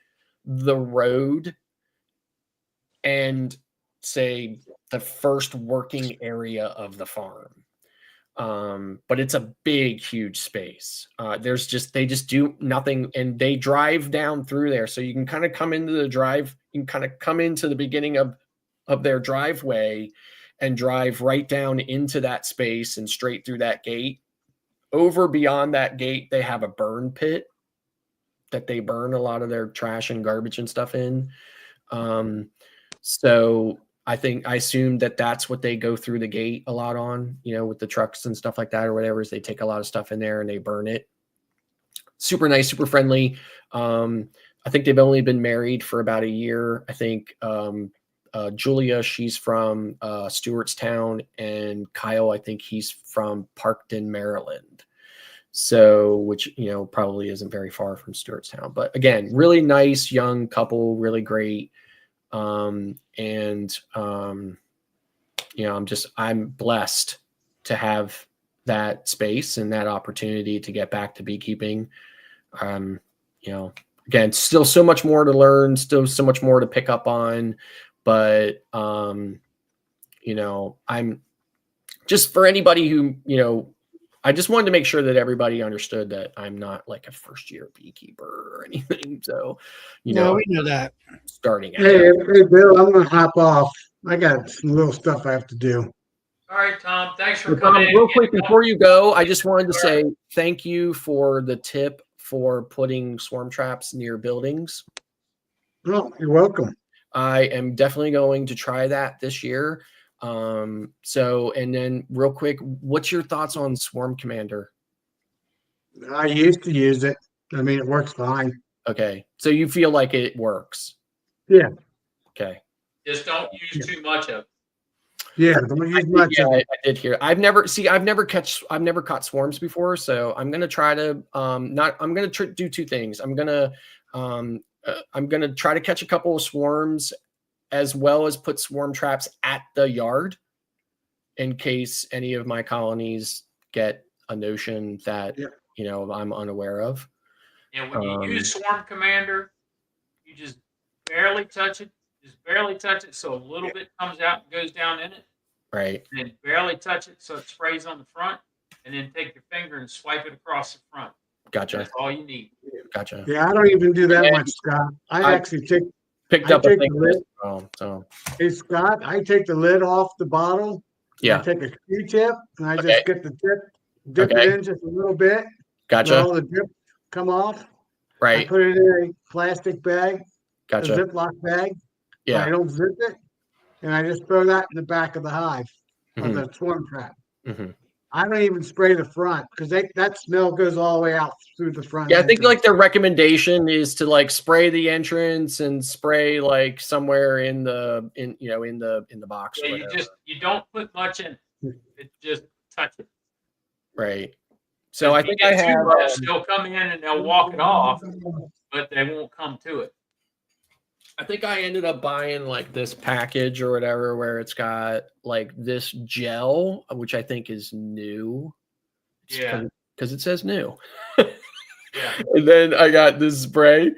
the road and, say, the first working area of the farm. But it's a big, huge space. They just do nothing, and they drive down through there. So you can kind of come into the drive, you can kind of come into the beginning of their driveway and drive right down into that space and straight through that gate. Over beyond that gate, they have a burn pit that they burn a lot of their trash and garbage and stuff in. So I assume that that's what they go through the gate a lot on, you know, with the trucks and stuff like that or whatever, is they take a lot of stuff in there and they burn it. Super nice, super friendly. I think they've only been married for about a year. I think Julia, she's from Stewartstown, and Kyle, I think he's from Parkton, Maryland. So, which, you know, probably isn't very far from Stewartstown. But again, really nice young couple, really great. You know, I'm blessed to have that space and that opportunity to get back to beekeeping. You know, again, still so much more to learn, still so much more to pick up on, but, you know, I'm just, for anybody who, you know, I just wanted to make sure that everybody understood that I'm not like a first year beekeeper or anything. So, you know, we know that. starting out. Hey, Bill, I'm gonna hop off. I got some little stuff I have to do. All right, Tom. Thanks for So, Tom, coming in. real quick before you go, I just wanted to say thank you for the tip for putting swarm traps near buildings. Oh, you're welcome. I am definitely going to try that this year. So, and then real quick, what's your thoughts on Swarm Commander? I used to use it. I mean, it works fine. Okay. So you feel like it works? Yeah. Okay. Just don't use too much of it. Yeah, don't use much Yeah, of I it. did hear. I've never caught swarms before, so I'm gonna try to do two things. I'm gonna try to catch a couple of swarms, as well as put swarm traps at the yard in case any of my colonies get a notion that I'm unaware of. And when you use Swarm Commander, you just barely touch it. Just barely touch it so a little bit comes out and goes down in it. Right. And then barely touch it so it sprays on the front. And then take your finger and swipe it across the front. Gotcha. That's all you need. Gotcha. Yeah, I don't even do that much, Scott. I actually picked I up a take thing the lid. as well, so Hey, Scott, I take the lid off the bottle. yeah. I take a Q-tip and I Okay. just get the dip Okay. it in just a little bit. Gotcha. Let all the dip come off. I Right. put it in a plastic bag, Gotcha. a Ziploc bag. Yeah. I don't zip it, and I just throw that in the back of the hive of Mhm. the swarm trap. Mhm. I don't even spray the front because that smell goes all the way out through the front. Yeah, I think entrance. like their recommendation is to like spray the entrance and spray like somewhere in the box. Yeah, or whatever. you don't put much in. It just touch it. Right. So I If you think I get too have. much, they'll come in and they'll walk it off, but they won't come to it. I think I ended up buying like this package or whatever where it's got like this gel, which I think is new. Yeah. Because it says new. Yeah. And then I got this spray.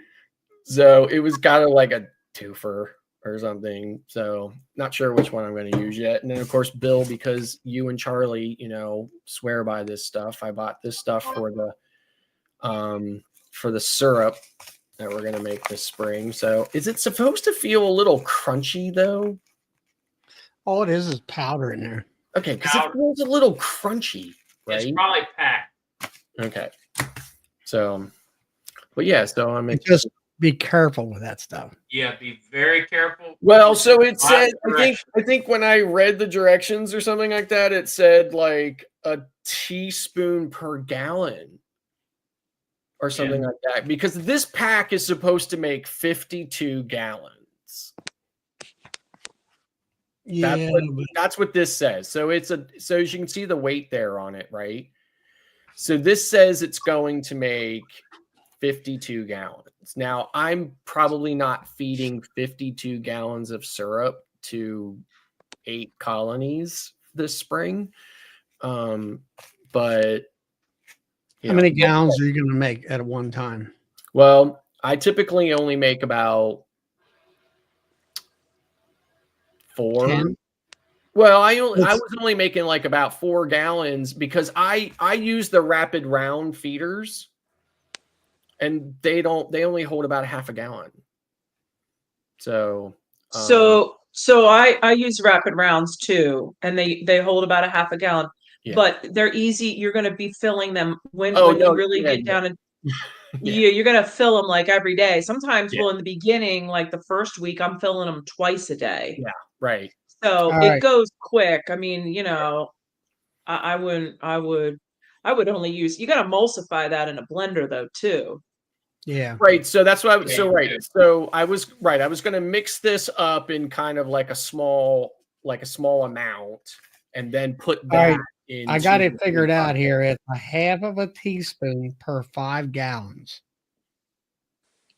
So it was kind of like a twofer or something. So not sure which one I'm going to use yet. And then of course, Bill, because you and Charlie, swear by this stuff. I bought this stuff for the syrup that we're going to make this spring. So is it supposed to feel a little crunchy though? All it is powder in there. Okay. Because it feels a little crunchy, right? It's probably packed. Okay. So, but yeah, so I'm Just be careful with that stuff. Yeah, be very careful. Well, so it said, Direction. I think when I read the directions or something like that, it said like a teaspoon per gallon or something like that, because this pack is supposed to make 52 gallons. Yeah, that's what this says. So so as you can see the weight there on it, right? So this says it's going to make 52 gallons. Now, I'm probably not feeding 52 gallons of syrup to 8 colonies this spring. But how many gallons are you going to make at one time? Well, I typically only make about 4. 10? Well, I was only making like about 4 gallons because I use the rapid round feeders, and they only hold about half a gallon. So I use rapid rounds too, and they hold about a half a gallon. Yeah. But they're easy. You're going to be filling them when you really get down and you're going to fill them like every day. Sometimes, well, in the beginning, like the first week, I'm filling them twice a day. Yeah, right. So it goes quick. I mean, I would only use. You got to emulsify that in a blender though too. Yeah. Right. So that's what So I was going to mix this up in kind of like a small amount, and then put that in. I got it figured out here. It's a half of a teaspoon per 5 gallons.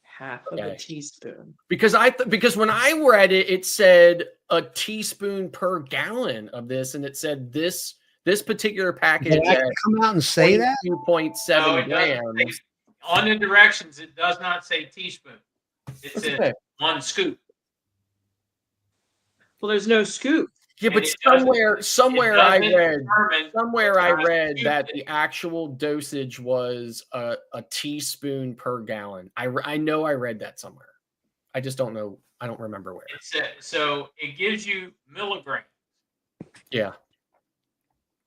Half of a teaspoon. Because when I read it, it said a teaspoon per gallon of this, and it said this particular package. Did I come out and say that? 2.7 grams. On the directions, it does not say teaspoon. It says 1 scoop. Well, there's no scoop. Yeah, but somewhere I read that the actual dosage was a teaspoon per gallon. I know I read that somewhere. I just don't know. I don't remember where. So it gives you milligrams. Yeah.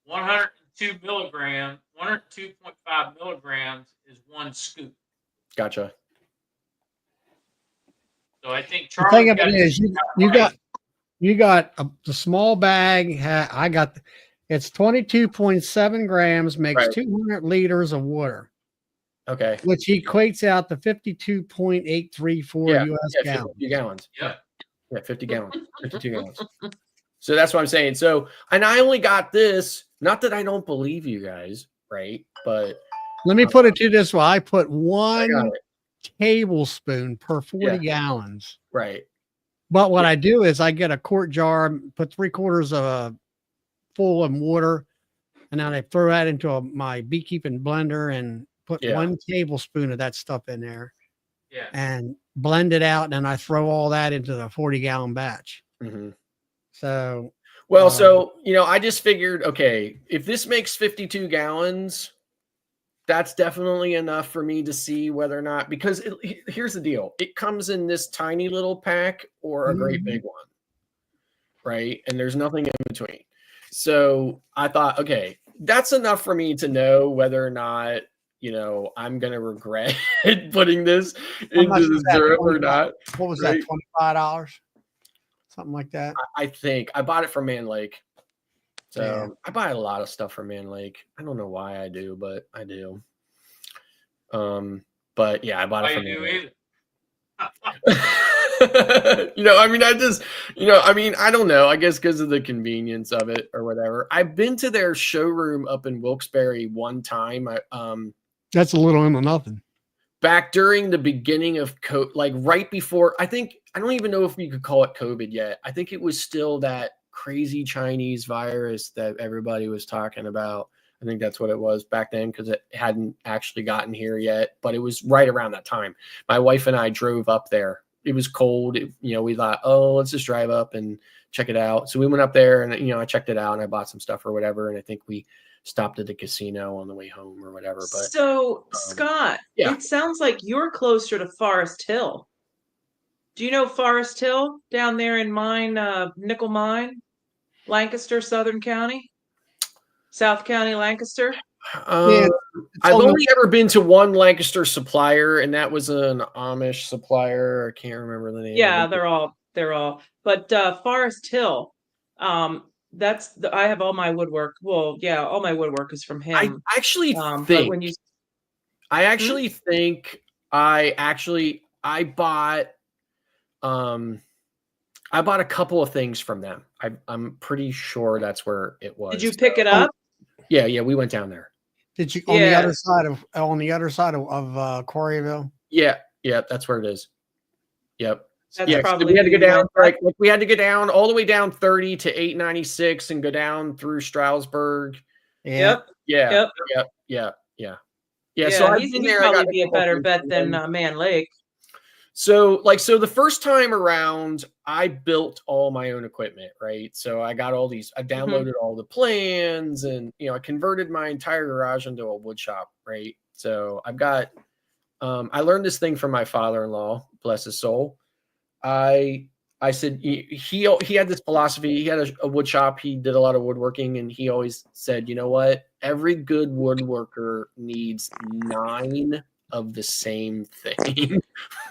102 milligrams, 102.5 milligrams is 1 scoop. Gotcha. So I think The thing of it is, you got the small bag. It's 22.7 grams, makes 200 liters of water. Okay. Which equates out to 52.834 US gallons. 50 gallons. Yeah. Yeah, 50 gallons, 52 gallons. So that's what I'm saying. So, and I only got this, not that I don't believe you guys, right? But Let me put it to you this way. I put I got one it. tablespoon per 40 Yeah. gallons. Right. But what I do is I get a quart jar, put 3/4 of a full of water, and then I throw that into my beekeeping blender and put Yeah. 1 tablespoon of that stuff in there Yeah. and blend it out. And then I throw all that into the 40-gallon batch. Mm-hmm. So, Well, so, I just figured, okay, if this makes 52 gallons, that's definitely enough for me to see whether or not, because here's the deal. It comes in this tiny little pack or a great big one, right? And there's nothing in between. So I thought, okay, that's enough for me to know whether or not, I'm going to regret putting this how much into was the that? syrup or 25 not. What was Right? that? $25? Something like that. I think I bought it from Man Lake. So Yeah. I buy a lot of stuff from Man Lake. I don't know why I do, but I do. But yeah, I bought it Why from you Man do Lake. either? I don't know. I guess because of the convenience of it or whatever. I've been to their showroom up in Wilkes-Barre one time. That's a little into nothing. Back during the beginning of COVID, like right before, I don't even know if you could call it COVID yet. I think it was still that crazy Chinese virus that everybody was talking about. I think that's what it was back then because it hadn't actually gotten here yet, but it was right around that time. My wife and I drove up there. It was cold. We thought, oh, let's just drive up and check it out. So we went up there and, I checked it out and I bought some stuff or whatever. And I think we stopped at the casino on the way home or whatever. But So, Scott, yeah. it sounds like you're closer to Forest Hill. Do you know Forest Hill down there in Nickel Mine, Lancaster, Southern County, South County, Lancaster? Yeah, I've only ever been to one Lancaster supplier, and that was an Amish supplier. I can't remember the name. Yeah, of it. they're all. But Forest Hill, I have all my woodwork. Well, yeah, all my woodwork is from I him. actually But think when you I bought I bought a couple of things from them. I'm pretty sure that's where it was. did you pick it up? Yeah, we went down there. Did you Yeah. on the other side of Quarryville? Yeah, that's where it is. Yep. That's Yeah, probably we had to who go you down. went. Like we had to go down all the way down 30 to 896 and go down through Stroudsburg. Yeah. Yep. Yeah. So I've he'd been there. I probably got be a better bet than Man Lake. So the first time around, I built all my own equipment, right? So I got all these, I downloaded all the plans and, I converted my entire garage into a wood shop, right? So I've got, I learned this thing from my father-in-law, bless his soul. I said, he had this philosophy. He had a wood shop. He did a lot of woodworking and he always said, you know what? Every good woodworker needs 9 of the same thing,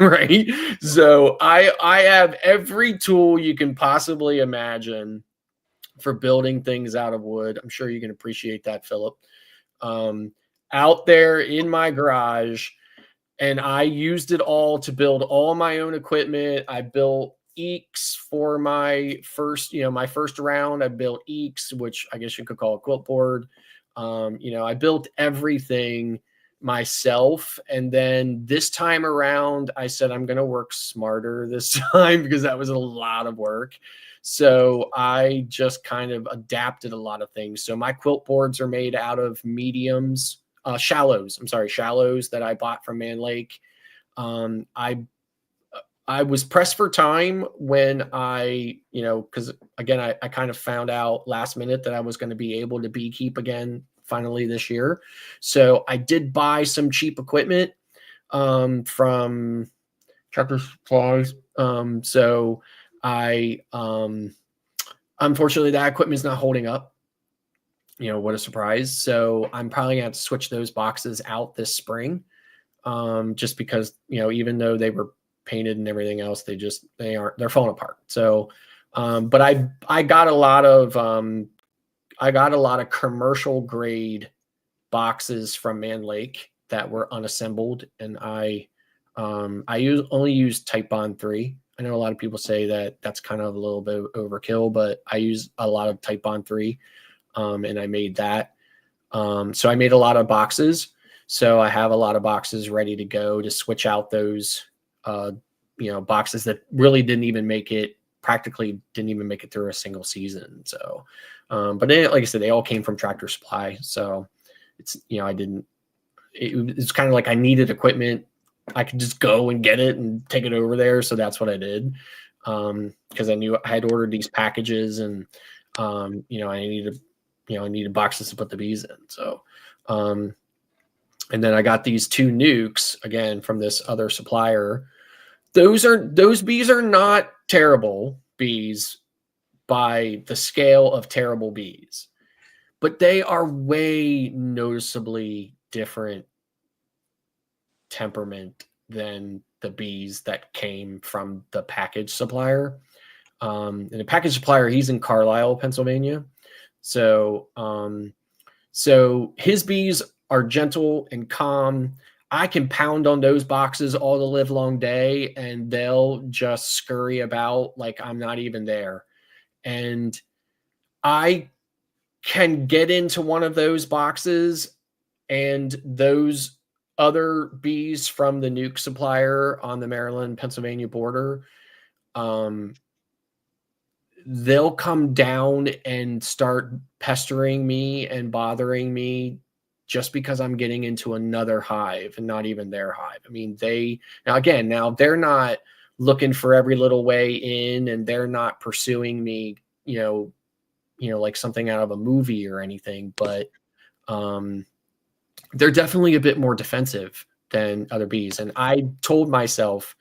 right? So I have every tool you can possibly imagine for building things out of wood. I'm sure you can appreciate that, Philip. Out there in my garage, and I used it all to build all my own equipment. I built eeks for my first round. I built eeks, which I guess you could call a quilt board. I built everything myself. And then this time around, I said, I'm going to work smarter this time because that was a lot of work. So I just kind of adapted a lot of things. So my quilt boards are made out of shallows that I bought from Man Lake. I was pressed for time when because again, I kind of found out last minute that I was going to be able to beekeep again finally this year. So I did buy some cheap equipment from Tractor Supplies. So I unfortunately that equipment is not holding up. What a surprise. So I'm probably gonna have to switch those boxes out this spring. Just because, even though they were painted and everything else, they're falling apart. So, but I got a lot of commercial grade boxes from Man Lake that were unassembled. And I only used Type Bond 3. I know a lot of people say that that's kind of a little bit overkill, but I use a lot of Type Bond 3, and I made that. So I made a lot of boxes. So I have a lot of boxes ready to go to switch out those, boxes that really practically didn't even make it through a single season. So, but then, like I said, they all came from Tractor Supply. So it's, it's kind of like I needed equipment. I could just go and get it and take it over there. So that's what I did. Because I knew I had ordered these packages, and I needed boxes to put the bees in. So, and then I got these 2 nukes again from this other supplier. Those bees are not terrible bees by the scale of terrible bees, but they are way noticeably different temperament than the bees that came from the package supplier. And the package supplier, he's in Carlisle, Pennsylvania. So, so his bees are gentle and calm. I can pound on those boxes all the live long day, and they'll just scurry about like I'm not even there. And I can get into one of those boxes, and those other bees from the nuke supplier on the Maryland-Pennsylvania border, they'll come down and start pestering me and bothering me just because I'm getting into another hive and not even their hive. I mean, now they're not looking for every little way in, and they're not pursuing me, like something out of a movie or anything, but they're definitely a bit more defensive than other bees. And I told myself,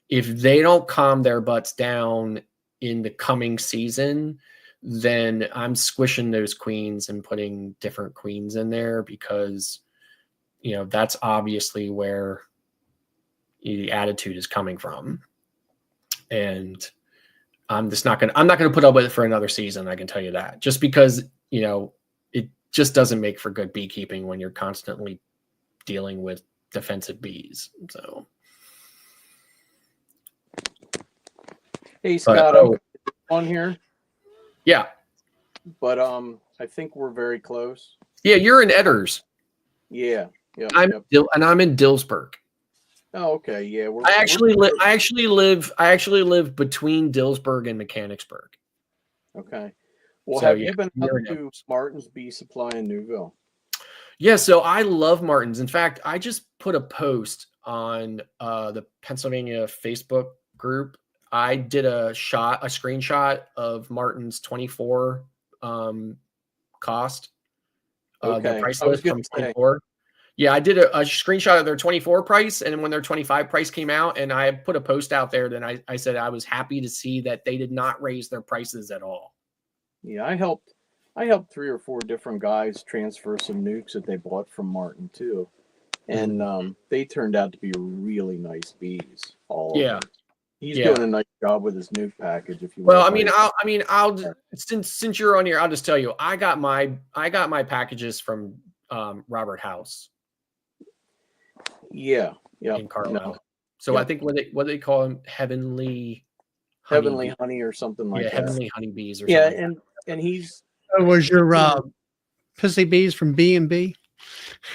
if they don't calm their butts down in the coming season, then I'm squishing those queens and putting different queens in there, because, that's obviously where the attitude is coming from. And I'm not going to put up with it for another season. I can tell you that, just because, it just doesn't make for good beekeeping when you're constantly dealing with defensive bees. So. Hey, Scott, I'm on here. Yeah. But I think we're very close. Yeah, you're in Edders. Yeah. Yeah. I'm in Dillsburg. Oh, okay. Yeah. I actually live between Dillsburg and Mechanicsburg. Okay. Well, So, have yeah, you been you're up in to Edders. Martin's Bee Supply in Newville? Yeah, so I love Martin's. In fact, I just put a post on the Pennsylvania Facebook group. I did a screenshot of Martin's 24 cost, their price list from 24. Yeah, I did a screenshot of their 24 price, and when their 25 price came out, and I put a post out there, then I said I was happy to see that they did not raise their prices at all. Yeah, I helped 3 or 4 different guys transfer some nukes that they bought from Martin too, and they turned out to be really nice bees. All of them. He's doing a nice job with his nuke package. If you I'll since you're on here, I'll just tell you, I got my packages from Robert House. Yeah, in Carlisle. No. So I think what they call them, heavenly honey or something like that. Heavenly honeybees or something. Yeah, and he's was your pissy bees from B&B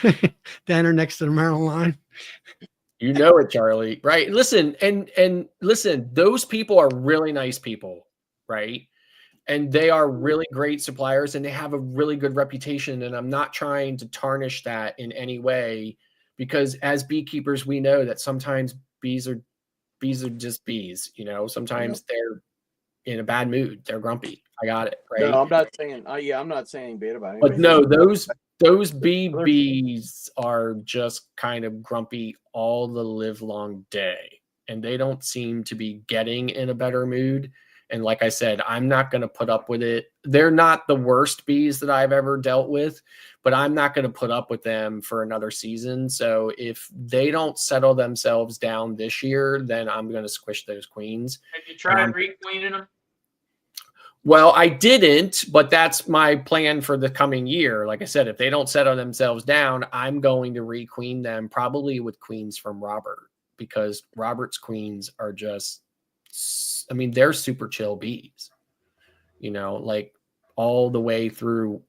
down there next to the Maryland line. You know it, Charlie, right? Listen, and listen, those people are really nice people, right? And they are really great suppliers, and they have a really good reputation. And I'm not trying to tarnish that in any way, because as beekeepers, we know that sometimes bees are just bees. Sometimes they're in a bad mood. They're grumpy. I got it, right? No, I'm not saying. I'm not saying bad about it. But no, those bees are just kind of grumpy all the live long day, and they don't seem to be getting in a better mood. And like I said, I'm not going to put up with it. They're not the worst bees that I've ever dealt with, but I'm not going to put up with them for another season. So if they don't settle themselves down this year, then I'm going to squish those queens. Have you tried requeening them? Well, I didn't, but that's my plan for the coming year. Like I said, if they don't settle themselves down, I'm going to requeen them, probably with queens from Robert, because Robert's queens are just I mean, they're super chill bees, you know, like all the way through,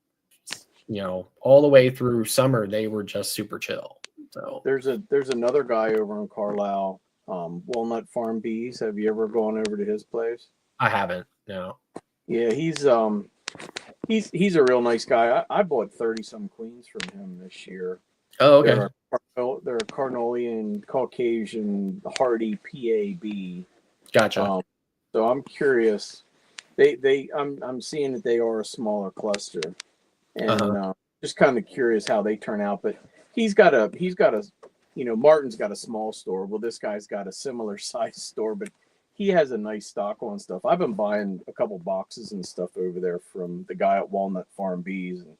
all the way through summer, they were just super chill. So there's another guy over in Carlisle, Walnut Farm Bees. Have you ever gone over to his place? I haven't. No. Yeah, he's a real nice guy. I bought 30 some queens from him this year. Oh, okay. They're a Carnolian Caucasian hardy PAB. Gotcha. So I'm curious. I'm seeing that they are a smaller cluster, and just kind of curious how they turn out. But he's got a Martin's got a small store. Well, this guy's got a similar size store, but he has a nice stock on stuff. I've been buying a couple boxes and stuff over there from the guy at Walnut Farm Bees, and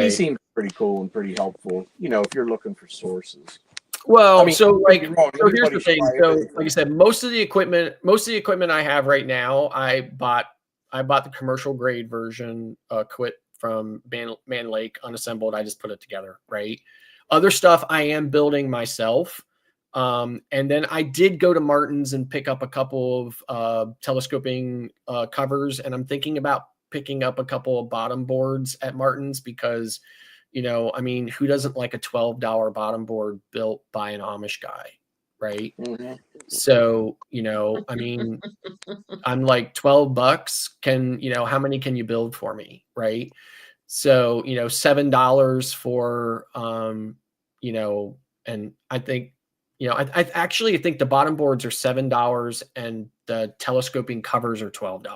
he seems pretty cool and pretty helpful. If you're looking for sources. Well, so here's the thing. So, like I said, most of the equipment I have right now, I bought the commercial grade version, quit from Man Lake, unassembled. I just put it together, right? Other stuff I am building myself. And then I did go to Martin's and pick up a couple of telescoping covers, and I'm thinking about picking up a couple of bottom boards at Martin's because, I mean, who doesn't like a $12 bottom board built by an Amish guy, right? Mm-hmm. So, I mean, I'm like $12. How many can you build for me, right? So, $7 for, and I think, I actually think the bottom boards are $7 and the telescoping covers are $12,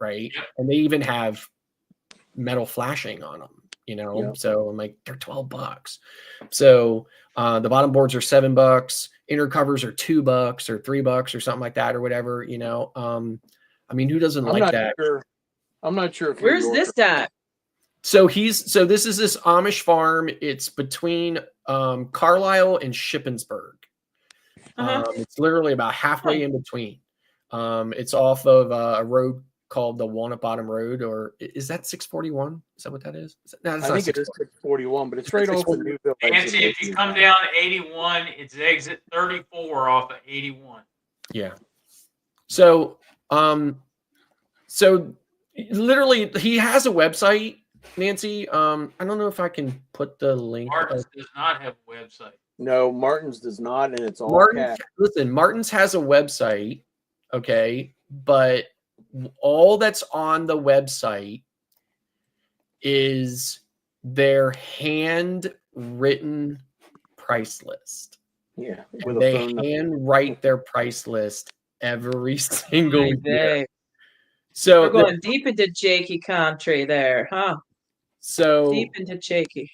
right? Yep. And they even have metal flashing on them, Yep. So I'm like, they're $12. So the bottom boards are $7. Inner covers are $2 or $3 or something like that or whatever, I mean, who doesn't like that? Sure. I'm not sure. Where's this at? So this is this Amish farm. It's between Carlisle and Shippensburg. It's literally about halfway in between. It's off of a road called the Walnut Bottom Road, or is that 641? Is that what that is? No, I think it is 641, but it's right off the Newville. Nancy, if you come down 81, it's exit 34 off of 81. Yeah. So literally, he has a website, Nancy. I don't know if I can put the link. Martin's does not have a website. No, Martin's does not, and it's all Martin's. Listen, Martin's has a website, okay, but all that's on the website is their handwritten price list. Yeah, they handwrite their price list every single year. So we're going deep into Jakey country there, huh? So deep into Jakey.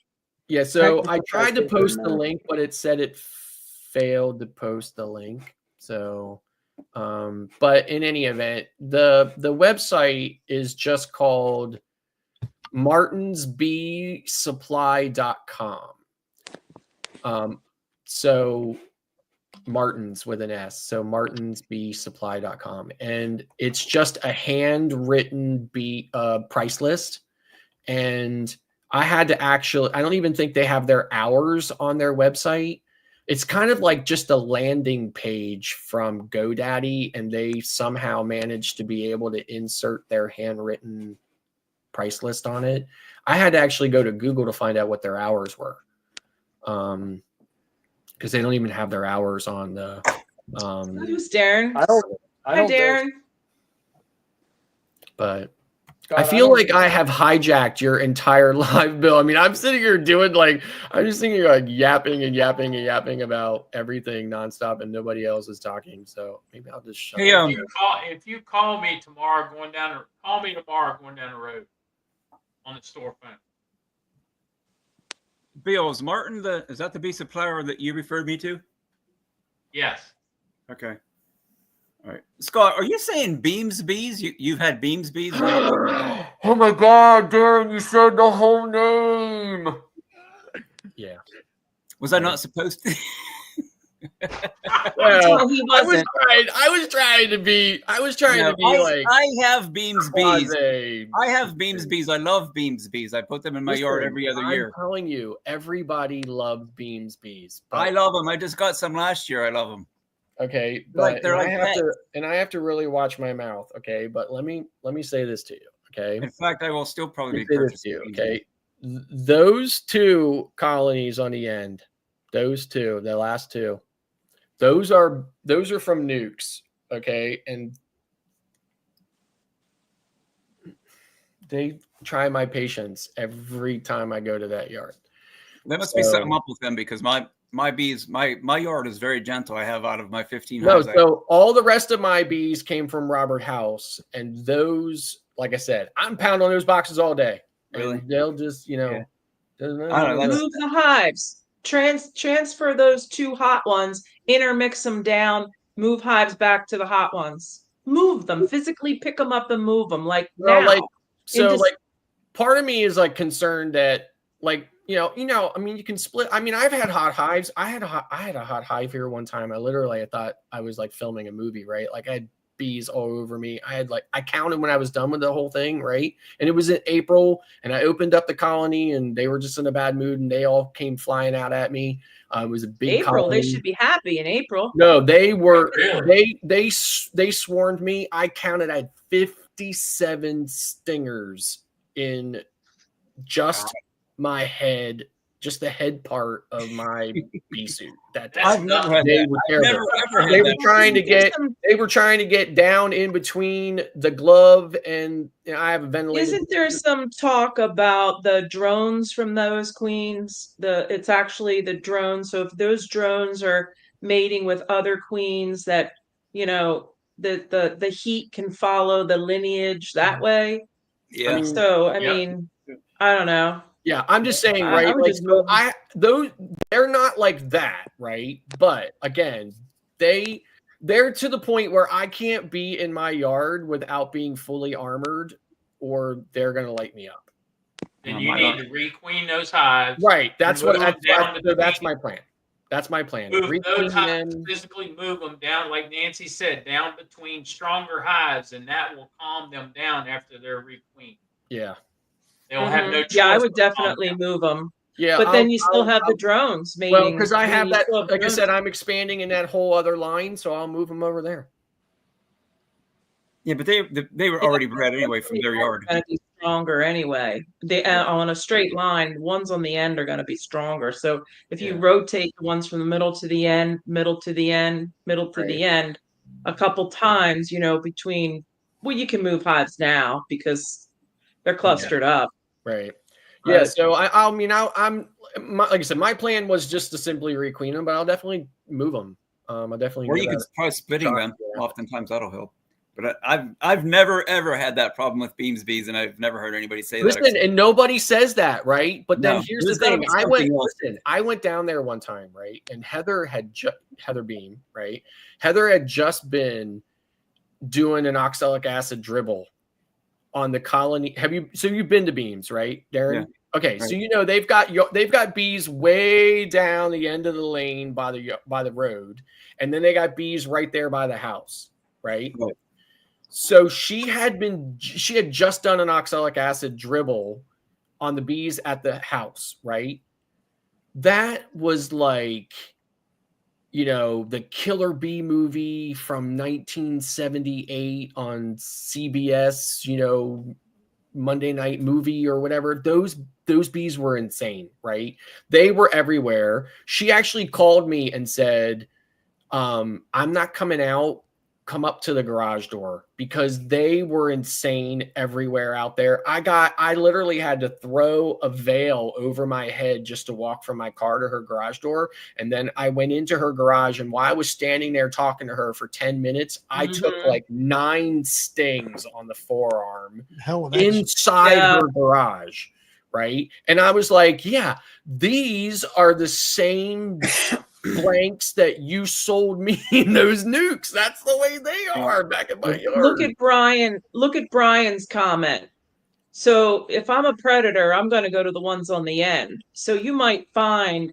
Yeah, so I tried to post the link, but it said it failed to post the link. So, but in any event, the website is just called martinsbeesupply.com. So Martins with an S. So martinsbeesupply.com. And it's just a handwritten price list. And I had to I don't even think they have their hours on their website. It's kind of like just a landing page from GoDaddy, and they somehow managed to be able to insert their handwritten price list on it. I had to actually go to Google to find out what their hours were. Because they don't even have their hours on the. Who's Darren? Hi, Darren. But I feel like I have hijacked your entire live, Bill. I mean, I'm sitting here doing I'm just thinking yapping and yapping and yapping about everything nonstop, and nobody else is talking. So maybe I'll just shut up. If you call me tomorrow going down the road on the storefront. Bill, is Martin is that the bee supplier that you referred me to? Yes. Okay. All right. Scott, are you saying Beams Bees? You've had Beams Bees? Oh my God, Darren, you said the whole name. Yeah. Was I not supposed to? Well, he wasn't. I was trying to be like. I have Beams Bees. I have Beams Bees. I love Beams Bees. I put them in my yard every other year. I'm telling you, everybody loves Beams Bees. I love them. I just got some last year. I love them. Okay, Like but they're like pets. I have to really watch my mouth. Okay, but let me say this to you. Okay, In fact, I will still probably let be me say this to purchasing you. bees. Okay, those two colonies on the end, those two, the last two, those are from nukes. Okay, and they try my patience every time I go to that yard. There must be something up with them because my bees, my yard is very gentle. I have out of my 15 hives. So all the rest of my bees came from Robert House, and those, like I said, I'm pounding on those boxes all day. Really? And they'll just, you know, I don't know. Move the hives. Transfer those two hot ones, intermix them down, move hives back to the hot ones. Move them, physically pick them up and move them like well, now. like part of me is like concerned that like, I mean, you can split. I mean, I've had hot hives. I had a hot hive here one time. I thought I was like filming a movie, right? Like I had bees all over me. I counted when I was done with the whole thing, right? And it was in April, and I opened up the colony, and they were just in a bad mood, and they all came flying out at me. It was a big April. colony. They should be happy in April. No, they were. Really? They swarmed me. I counted. I had 57 stingers in just my head, just the head part of my bee suit. I've never had that. They were trying to get down in between the glove and I have a ventilator. Isn't there some talk about the drones from those queens? It's actually the drones. So if those drones are mating with other queens, that the heat can follow the lineage that way. Yeah. I mean, I don't know. Yeah, I'm just saying, right? They're not like that, right? But again, they're to the point where I can't be in my yard without being fully armored, or they're gonna light me up. Then you need to requeen those hives. Right. That's my plan. That's my plan. Move those hives, physically move them down, like Nancy said, down between stronger hives, and that will calm them down after they're requeened. Yeah. They'll have no choice. Yeah, I would definitely move them. Yeah, but then you still have the drones mating. Well, because I have that, like I said, I'm expanding in that whole other line, so I'll move them over there. Yeah, but they were already bred anyway from their yard. Going to be stronger anyway. They on a straight line, the ones on the end are going to be stronger. So if you rotate the ones from the middle to the end, middle to the end, middle to the end, a couple times, between. Well, you can move hives now because they're clustered up. Right. Yeah. So I'm like I said, my plan was just to simply requeen them, but I'll definitely move them. I'll definitely. Or you can try splitting them. Oftentimes that'll help. But I've never ever had that problem with bees, and I've never heard anybody say that. Listen, and nobody says that, right? But then here's the thing: I went down there one time, right? And Heather Beam, right? Heather had just been doing an oxalic acid dribble on the colony. You've been to Beams, right, Darren? Yeah. Okay, right. So they've got bees way down the end of the lane by the road, and then they got bees right there by the house, right? So she had just done an oxalic acid dribble on the bees at the house, right? That was like, the Killer Bee movie from 1978 on CBS, Monday Night Movie or whatever. Those bees were insane, right? They were everywhere. She actually called me and said, I'm not coming out. Come up to the garage door, because they were insane everywhere out there. I literally had to throw a veil over my head just to walk from my car to her garage door. And then I went into her garage, and while I was standing there talking to her for 10 minutes, I took like 9 stings on the forearm inside her garage. Right. And I was like, yeah, these are the same blanks that you sold me in those nukes. That's the way they are back in my yard. Look at Brian's comment. So if I'm a predator, I'm going to go to the ones on the end. So you might find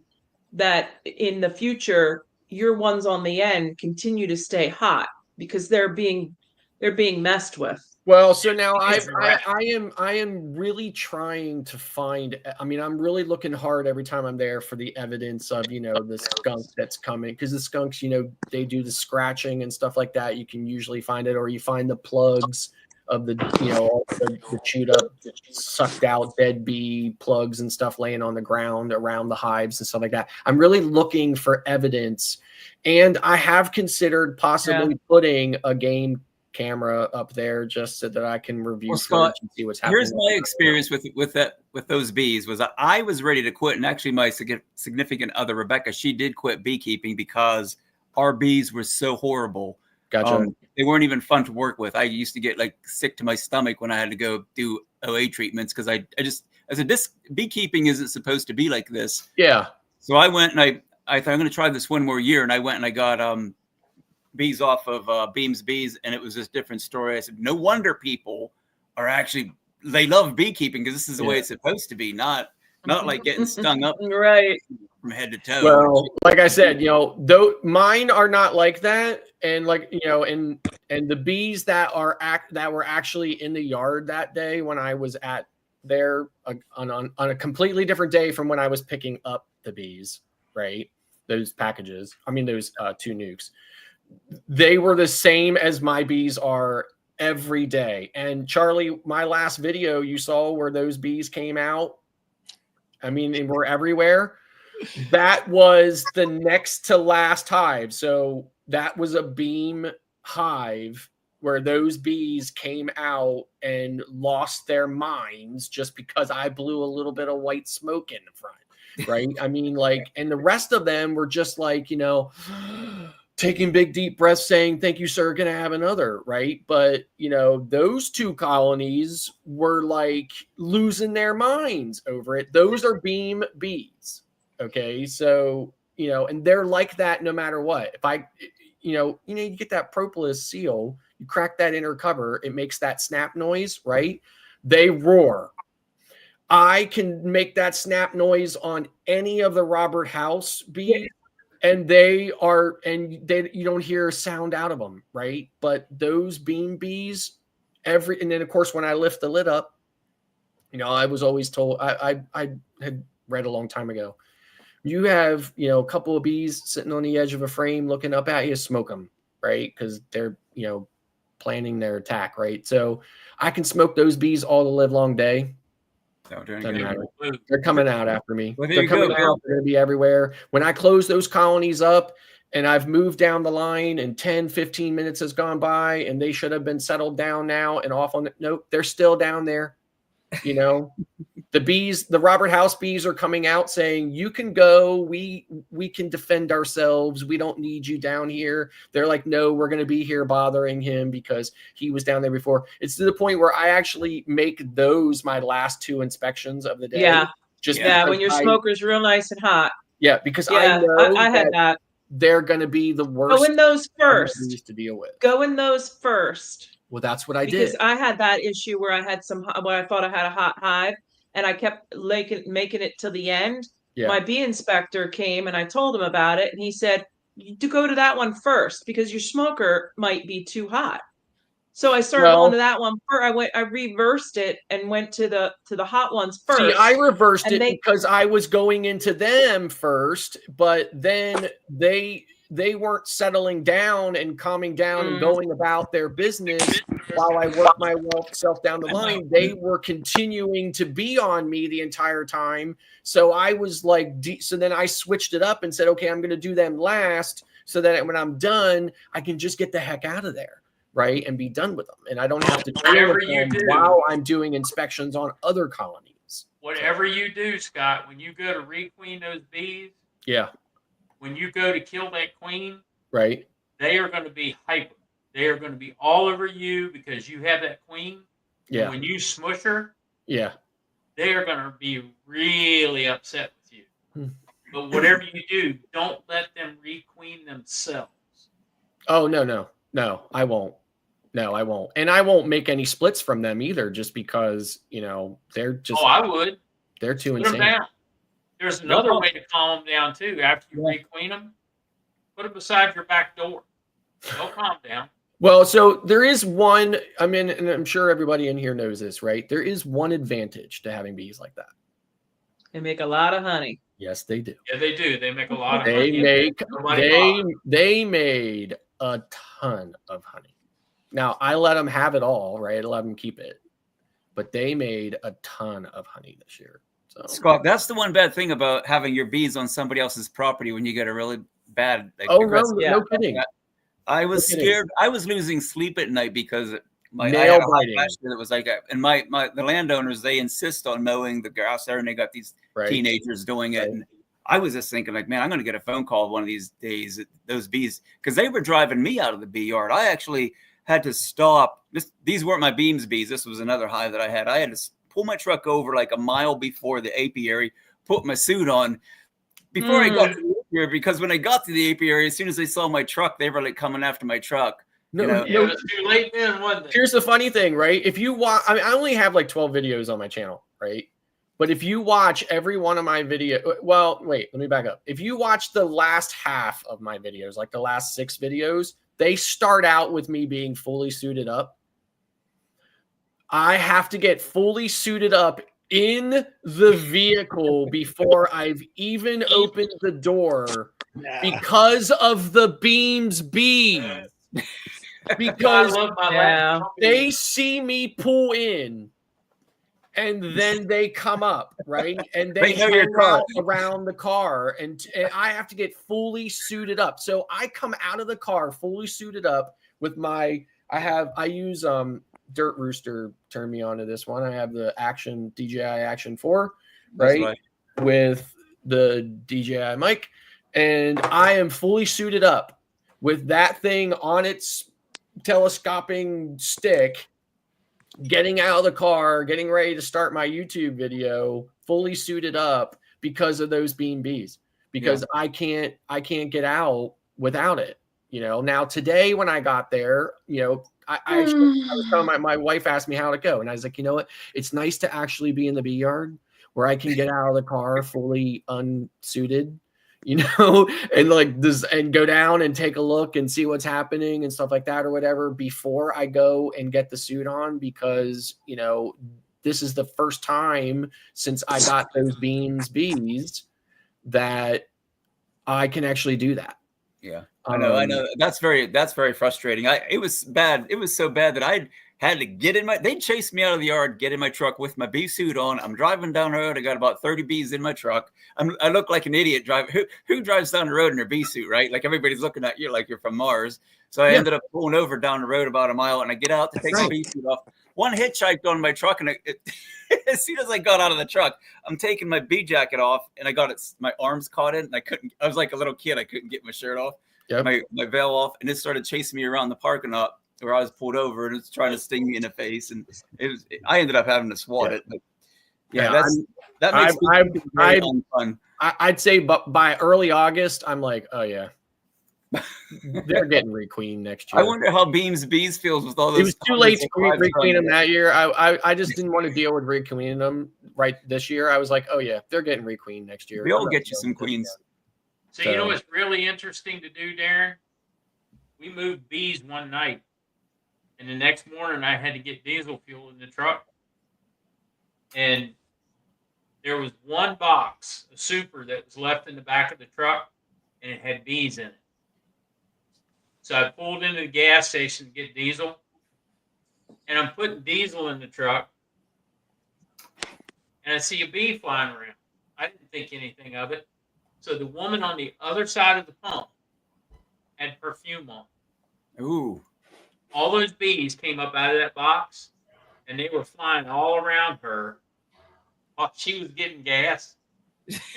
that in the future, your ones on the end continue to stay hot because they're being messed with. Well, so now I Correct. am really trying to find. I mean, I'm really looking hard every time I'm there for the evidence of the skunk that's coming, because the skunks, they do the scratching and stuff like that. You can usually find it, or you find the plugs of the the chewed up, sucked out dead bee plugs and stuff laying on the ground around the hives and stuff like that. I'm really looking for evidence, and I have considered possibly putting a game camera up there just so that I can review Scott, and see what's happening. Here's my experience with those bees was I was ready to quit, and actually my significant other Rebecca, she did quit beekeeping because our bees were so horrible. Gotcha. They weren't even fun to work with. I used to get like sick to my stomach when I had to go do OA treatments because I just this beekeeping isn't supposed to be like this. Yeah. So I went and I thought I'm going to try this one more year, and I went and I got bees off of Beams Bees, and it was this different story. I said, no wonder people are actually, they love beekeeping because this is the way it's supposed to be, not like getting stung up Right. from head to toe. Well, like I said, though mine are not like that, and like and the bees that were actually in the yard that day when I was at there on a completely different day from when I was picking up the bees, right? Those packages. I mean, those 2 nukes. They were the same as my bees are every day. And Charlie, my last video you saw where those bees came out, I mean, they were everywhere. That was the next to last hive. So that was a beam hive where those bees came out and lost their minds just because I blew a little bit of white smoke in the front. Right. I mean, like, and the rest of them were just like, taking big deep breaths saying, thank you, sir, gonna have another, right? But those 2 colonies were like losing their minds over it. Those are beam bees. Okay. So and they're like that no matter what. If you get that propolis seal, you crack that inner cover, it makes that snap noise, right? They roar. I can make that snap noise on any of the Robert House bees, and you don't hear a sound out of them, right? But those beam bees, and then of course when I lift the lid up, I was always told, I had read a long time ago, you have a couple of bees sitting on the edge of a frame looking up at you, smoke them, right? Because they're planning their attack, right? So I can smoke those bees all the live long day. They're coming out after me. Well, they're coming out. They're going to be everywhere. When I close those colonies up and I've moved down the line and 10, 15 minutes has gone by and they should have been settled down now and off on the, nope, they're still down there. The bees, the Robert House bees are coming out saying, you can go. We can defend ourselves. We don't need you down here. They're like, no, we're going to be here bothering him because he was down there before. It's to the point where I actually make those my last 2 inspections of the day. Yeah. Just when your smoker's real nice and hot. Yeah. Because I know I had that. They're going to be the worst. Go in those first. To deal with. Go in those first. Well, that's what I did. Because I had that issue where I had where I thought I had a hot hive. And I kept making it to the end. Yeah. My bee inspector came and I told him about it. And he said, you do go to that one first because your smoker might be too hot. So I started going to that one first. I reversed it and went to the hot ones first. See, I reversed it because I was going into them first, but then they weren't settling down and calming down and going about their business while I worked myself down the line. They were continuing to be on me the entire time. So I was like, so then I switched it up and said, okay, I'm going to do them last so that when I'm done, I can just get the heck out of there. Right. And be done with them. And I don't have to deal with them while I'm doing inspections on other colonies. Whatever you do, Scott, when you go to requeen those bees. Yeah. When you go to kill that queen, right, they are going to be hyper. They are going to be all over you because you have that queen. Yeah. And when you smush her, yeah, they are going to be really upset with you. But whatever you do, don't let them requeen themselves. Oh, no, I won't. No, I won't. And I won't make any splits from them either, just because, they're just. Oh, I would. They're too Put insane. them down. There's another way to calm them down too. After you requeen them, put them beside your back door. They'll calm down. Well, so there is one, I mean, and I'm sure everybody in here knows this, right? There is one advantage to having bees like that. They make a lot of honey. Yes, they do. Yeah, they do. They make a lot of They money. make Nobody bothers. they made a ton of honey. Now I let them have it all, right? I let them keep it, but they made a ton of honey this year. So Scott, that's the one bad thing about having your bees on somebody else's property when you get a really bad, like, oh no, aggressive. no kidding. I was kidding. scared. I was losing sleep at night because I Nail had a hot biting. flash that was like, and the landowners, they insist on mowing the grass there, and they got these Right. teenagers doing it. Right. And I was just thinking, like, man, I'm going to get a phone call one of these days. Those bees, because they were driving me out of the bee yard. I actually had to stop. These weren't my Beams bees. This was another hive that I had. I had to pull my truck over like a mile before the apiary, put my suit on before I got to the apiary, because when I got to the apiary, as soon as they saw my truck, they were like coming after my truck. No, You know? Yeah, it was too late then, wasn't it? Here's the funny thing, right? If you watch, I mean, I only have like 12 videos on my channel, right? But if you watch every one of my video, well, wait, let me back up. If you watch the last half of my videos, like the last 6 videos, they start out with me being fully suited up. I have to get fully suited up in the vehicle before I've even opened the door because of the Beams bees. Because I love my Yeah. laptop. they see me pull in and then they come up, right? And they They know your hang car. out around the car, and I have to get fully suited up. So I come out of the car fully suited up with my, I use Dirt Rooster turned me on to this one. I have the DJI Action 4, right? With the DJI mic, and I am fully suited up with that thing on its telescoping stick, getting out of the car, getting ready to start my YouTube video, fully suited up because of those Beam bees, because I can't get out without it. You know, now today when I got there, you know, I was telling my wife asked me how to go, and I was like, you know what? It's nice to actually be in the bee yard where I can get out of the car fully unsuited, you know, and like this, and go down and take a look and see what's happening and stuff like that or whatever before I go and get the suit on, because, you know, this is the first time since I got those Beams bees that I can actually do that. Yeah, I know. That's very frustrating. It was bad. It was so bad that I had to get in they'd chase me out of the yard, get in my truck with my bee suit on. I'm driving down the road. I got about 30 bees in my truck. I look like an idiot driving. Who drives down the road in their bee suit, right? Like everybody's looking at you like you're from Mars. So I ended up pulling over down the road about a mile, and I get out to take my bee suit off. One hitchhiked on my truck, and as soon as I got out of the truck, I'm taking my bee jacket off, and I got my arms caught in, and I was like a little kid. I couldn't get my shirt off, my veil off, and it started chasing me around the parking lot where I was pulled over, and it's trying to sting me in the face, and I ended up having to swat it. But that makes it very unfun. I'd say, but by early August, I'm like, oh yeah, they're getting requeened next year. I wonder how Beams Bees feels with all those. It was too late to requeen them that year. I just didn't want to deal with requeening them right this year. I was like, oh yeah, they're getting requeened next year. We'll get you some queens. So you know what's really interesting to do, Darren? We moved bees one night, and the next morning I had to get diesel fuel in the truck, and there was one box, a super, that was left in the back of the truck, and it had bees in it. So I pulled into the gas station to get diesel, and I'm putting diesel in the truck, and I see a bee flying around. I didn't think anything of it. So the woman on the other side of the pump had perfume on. Ooh. All those bees came up out of that box, and they were flying all around her while she was getting gas,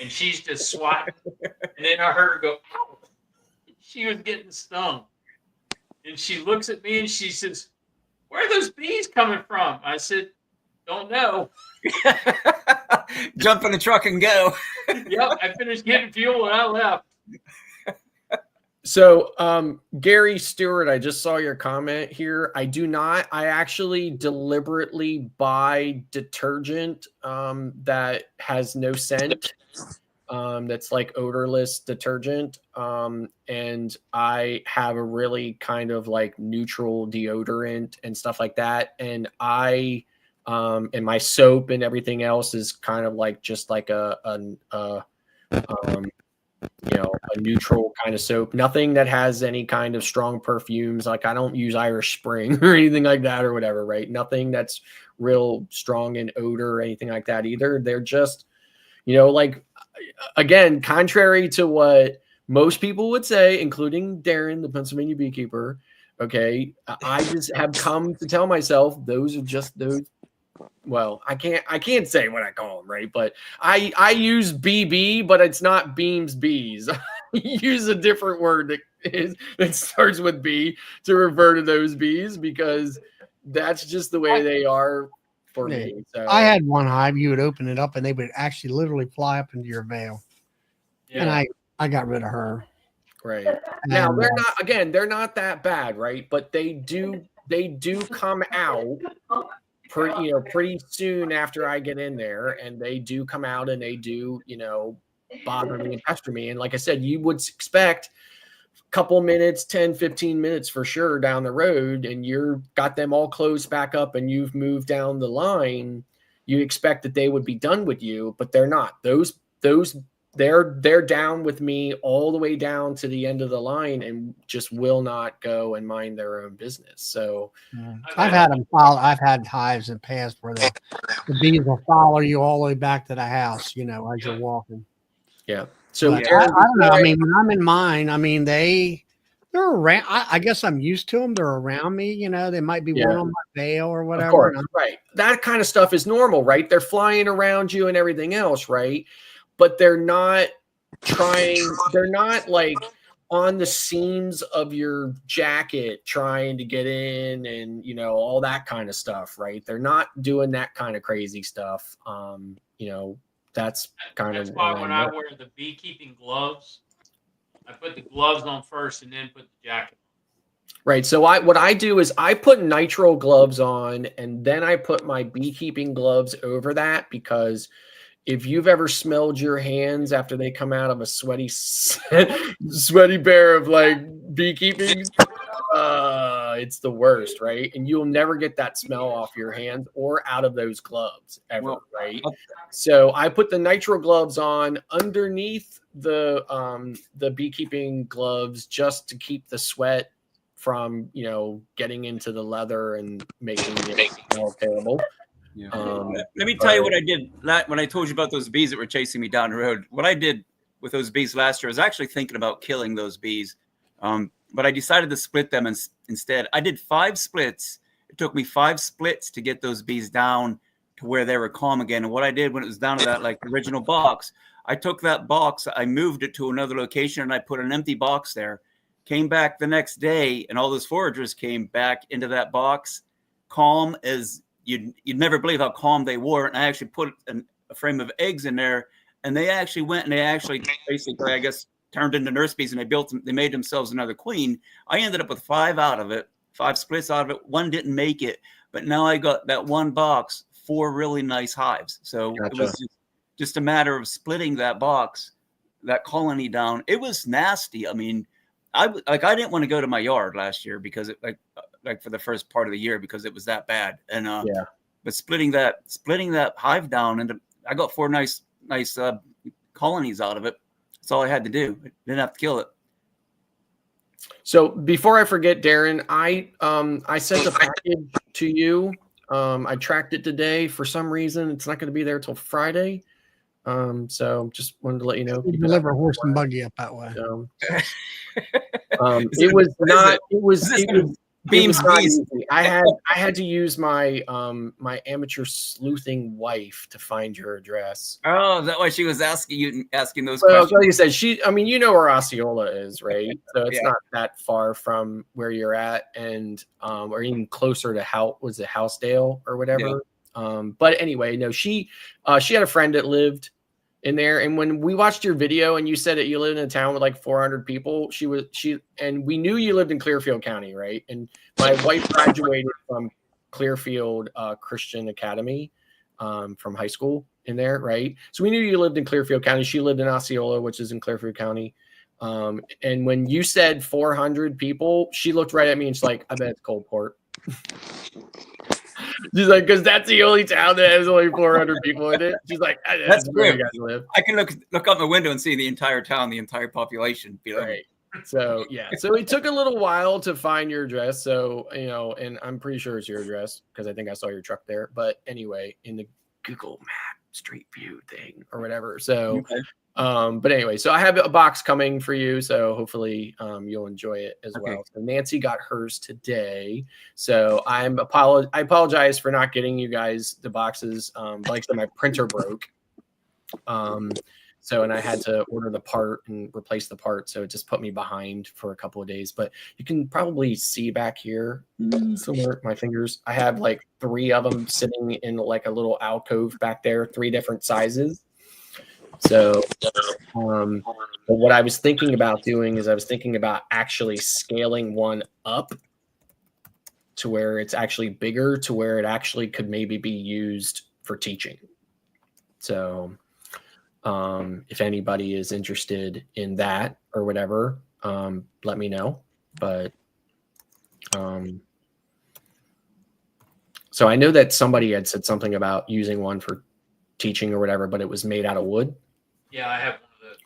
and she's just swatting. And then I heard her go, ow! She was getting stung. And she looks at me and she says, where are those bees coming from? I said, don't know. Jump in the truck and go. Yep, I finished getting fuel and I left. So, Gary Stewart, I just saw your comment here. I actually deliberately buy detergent that has no scent. that's like odorless detergent. And I have a really kind of like neutral deodorant and stuff like that. And and my soap and everything else is kind of like just like a neutral kind of soap. Nothing that has any kind of strong perfumes. Like I don't use Irish Spring or anything like that or whatever, right? Nothing that's real strong in odor or anything like that either. They're just, like, again, contrary to what most people would say, including Darren, the Pennsylvania beekeeper. Okay. I just have come to tell myself those are just those. Well, I can't say what I call them, right? But I use BB, but it's not Beams Bees. I use a different word that starts with B to refer to those bees because that's just the way they are for me. So I had one hive. You would open it up, and they would actually literally fly up into your veil. Yeah. And I got rid of her. Right. Now they're not that bad, right? But they do come out pretty soon after I get in there, and they do come out and they do, bother me and pester me. And like I said, you would expect a couple minutes, 10, 15 minutes for sure down the road, and you're got them all closed back up and you've moved down the line. You expect that they would be done with you, but they're not. They're down with me all the way down to the end of the line and just will not go and mind their own business. So I've had them follow. I've had hives in the past where the bees will follow you all the way back to the house, as you're walking. Yeah. So I don't know. I mean, when I'm in mine, I mean, they're around. I guess I'm used to them. They're around me. They might be one on my veil or whatever. Of course, right. That kind of stuff is normal, right? They're flying around you and everything else, right? But they're not like on the seams of your jacket trying to get in and, all that kind of stuff, right? They're not doing that kind of crazy stuff. That's why when I wear the beekeeping gloves, I put the gloves on first and then put the jacket on. Right. So what I do is I put nitrile gloves on and then I put my beekeeping gloves over that because if you've ever smelled your hands after they come out of a sweaty bear of like beekeeping, it's the worst, right? And you'll never get that smell off your hands or out of those gloves ever, right? So I put the nitrile gloves on underneath the beekeeping gloves just to keep the sweat from getting into the leather and making it more terrible. Yeah. Let me tell you what I did when I told you about those bees that were chasing me down the road. What I did with those bees last year, I was actually thinking about killing those bees, but I decided to split them instead. I did 5 splits. It took me 5 splits to get those bees down to where they were calm again. And what I did when it was down to that like original box, I took that box, I moved it to another location, and I put an empty box there. Came back the next day, and all those foragers came back into that box, calm as you'd never believe how calm they were. And I actually put a frame of eggs in there, and they actually went and they actually basically, I guess, turned into nurse bees, and they made themselves another queen. I ended up with 5 splits out of it. 1 didn't make it, but now I got that 1 box, 4 really nice hives. So It was just a matter of splitting that box, that colony down. It was nasty. I mean, I didn't want to go to my yard last year because it like for the first part of the year because it was that bad. And but splitting that hive down, and I got 4 nice colonies out of it. That's all I had to do. I didn't have to kill it. So before I forget, Darren, I sent a package to you. I tracked it today. For some reason, it's not going to be there till Friday. So just wanted to let you know. We deliver horse and buggy up that way. So, it was Beams bees. I had to use my my amateur sleuthing wife to find your address. Oh, is that why she was asking those well, questions? Like you said, you know where Osceola is, right? So it's not that far from where you're at, and or even closer to Housedale or whatever. Yeah. But anyway, no, she had a friend that lived in there, and when we watched your video and you said that you lived in a town with like 400 people, and we knew you lived in Clearfield County, right? And my wife graduated from Clearfield Christian Academy from high school, in there, right? So we knew you lived in Clearfield County. She lived in Osceola, which is in Clearfield County. And when you said 400 people, she looked right at me and she's like, I bet it's Coldport. She's like, because that's the only town that has only 400 people in it. She's like, that's where you guys live. I can look out the window and see the entire town, the entire population below me. So yeah, so it took a little while to find your address. So, you know, and I'm pretty sure it's your address because I think I saw your truck there. But anyway, in the Google Map Street View thing or whatever. So, Okay. But anyway, so I have a box coming for you. So hopefully you'll enjoy it as Okay. well. So Nancy got hers today. So I apologize for not getting you guys the boxes. Like I said, my printer broke. So, and I had to order the part and replace the part. So it just put me behind for a couple of days, but you can probably see back here somewhere my fingers. I have like 3 of them sitting in like a little alcove back there, 3 different sizes. So, but what I was thinking about doing is I was thinking about actually scaling one up to where it's actually bigger, to where it actually could maybe be used for teaching. So, if anybody is interested in that or whatever, let me know. But so I know that somebody had said something about using one for teaching or whatever, but it was made out of wood. Yeah, I have one of those.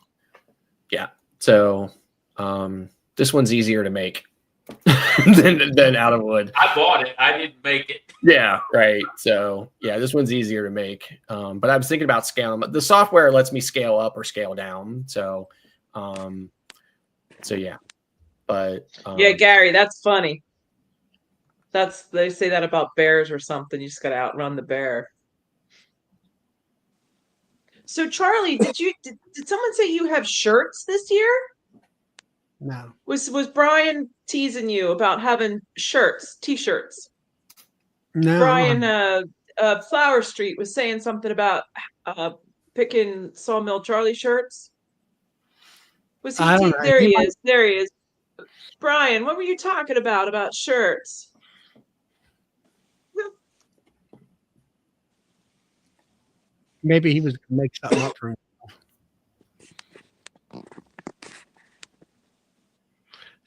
Yeah. So this one's easier to make than out of wood. I bought it. I didn't make it. Yeah, right. So yeah, this one's easier to make. But I was thinking about scaling. The software lets me scale up or scale down. So yeah. But Yeah, Gary, that's funny. They say that about bears or something. You just got to outrun the bear. So Charlie, did someone say you have shirts this year? No. Was Brian teasing you about having shirts, t-shirts? No. Brian Flower Street was saying something about picking Sawmill Charlie shirts. Was he I don't know. there he is. There he is. Brian, what were you talking about shirts? Maybe he was going to make something up for himself.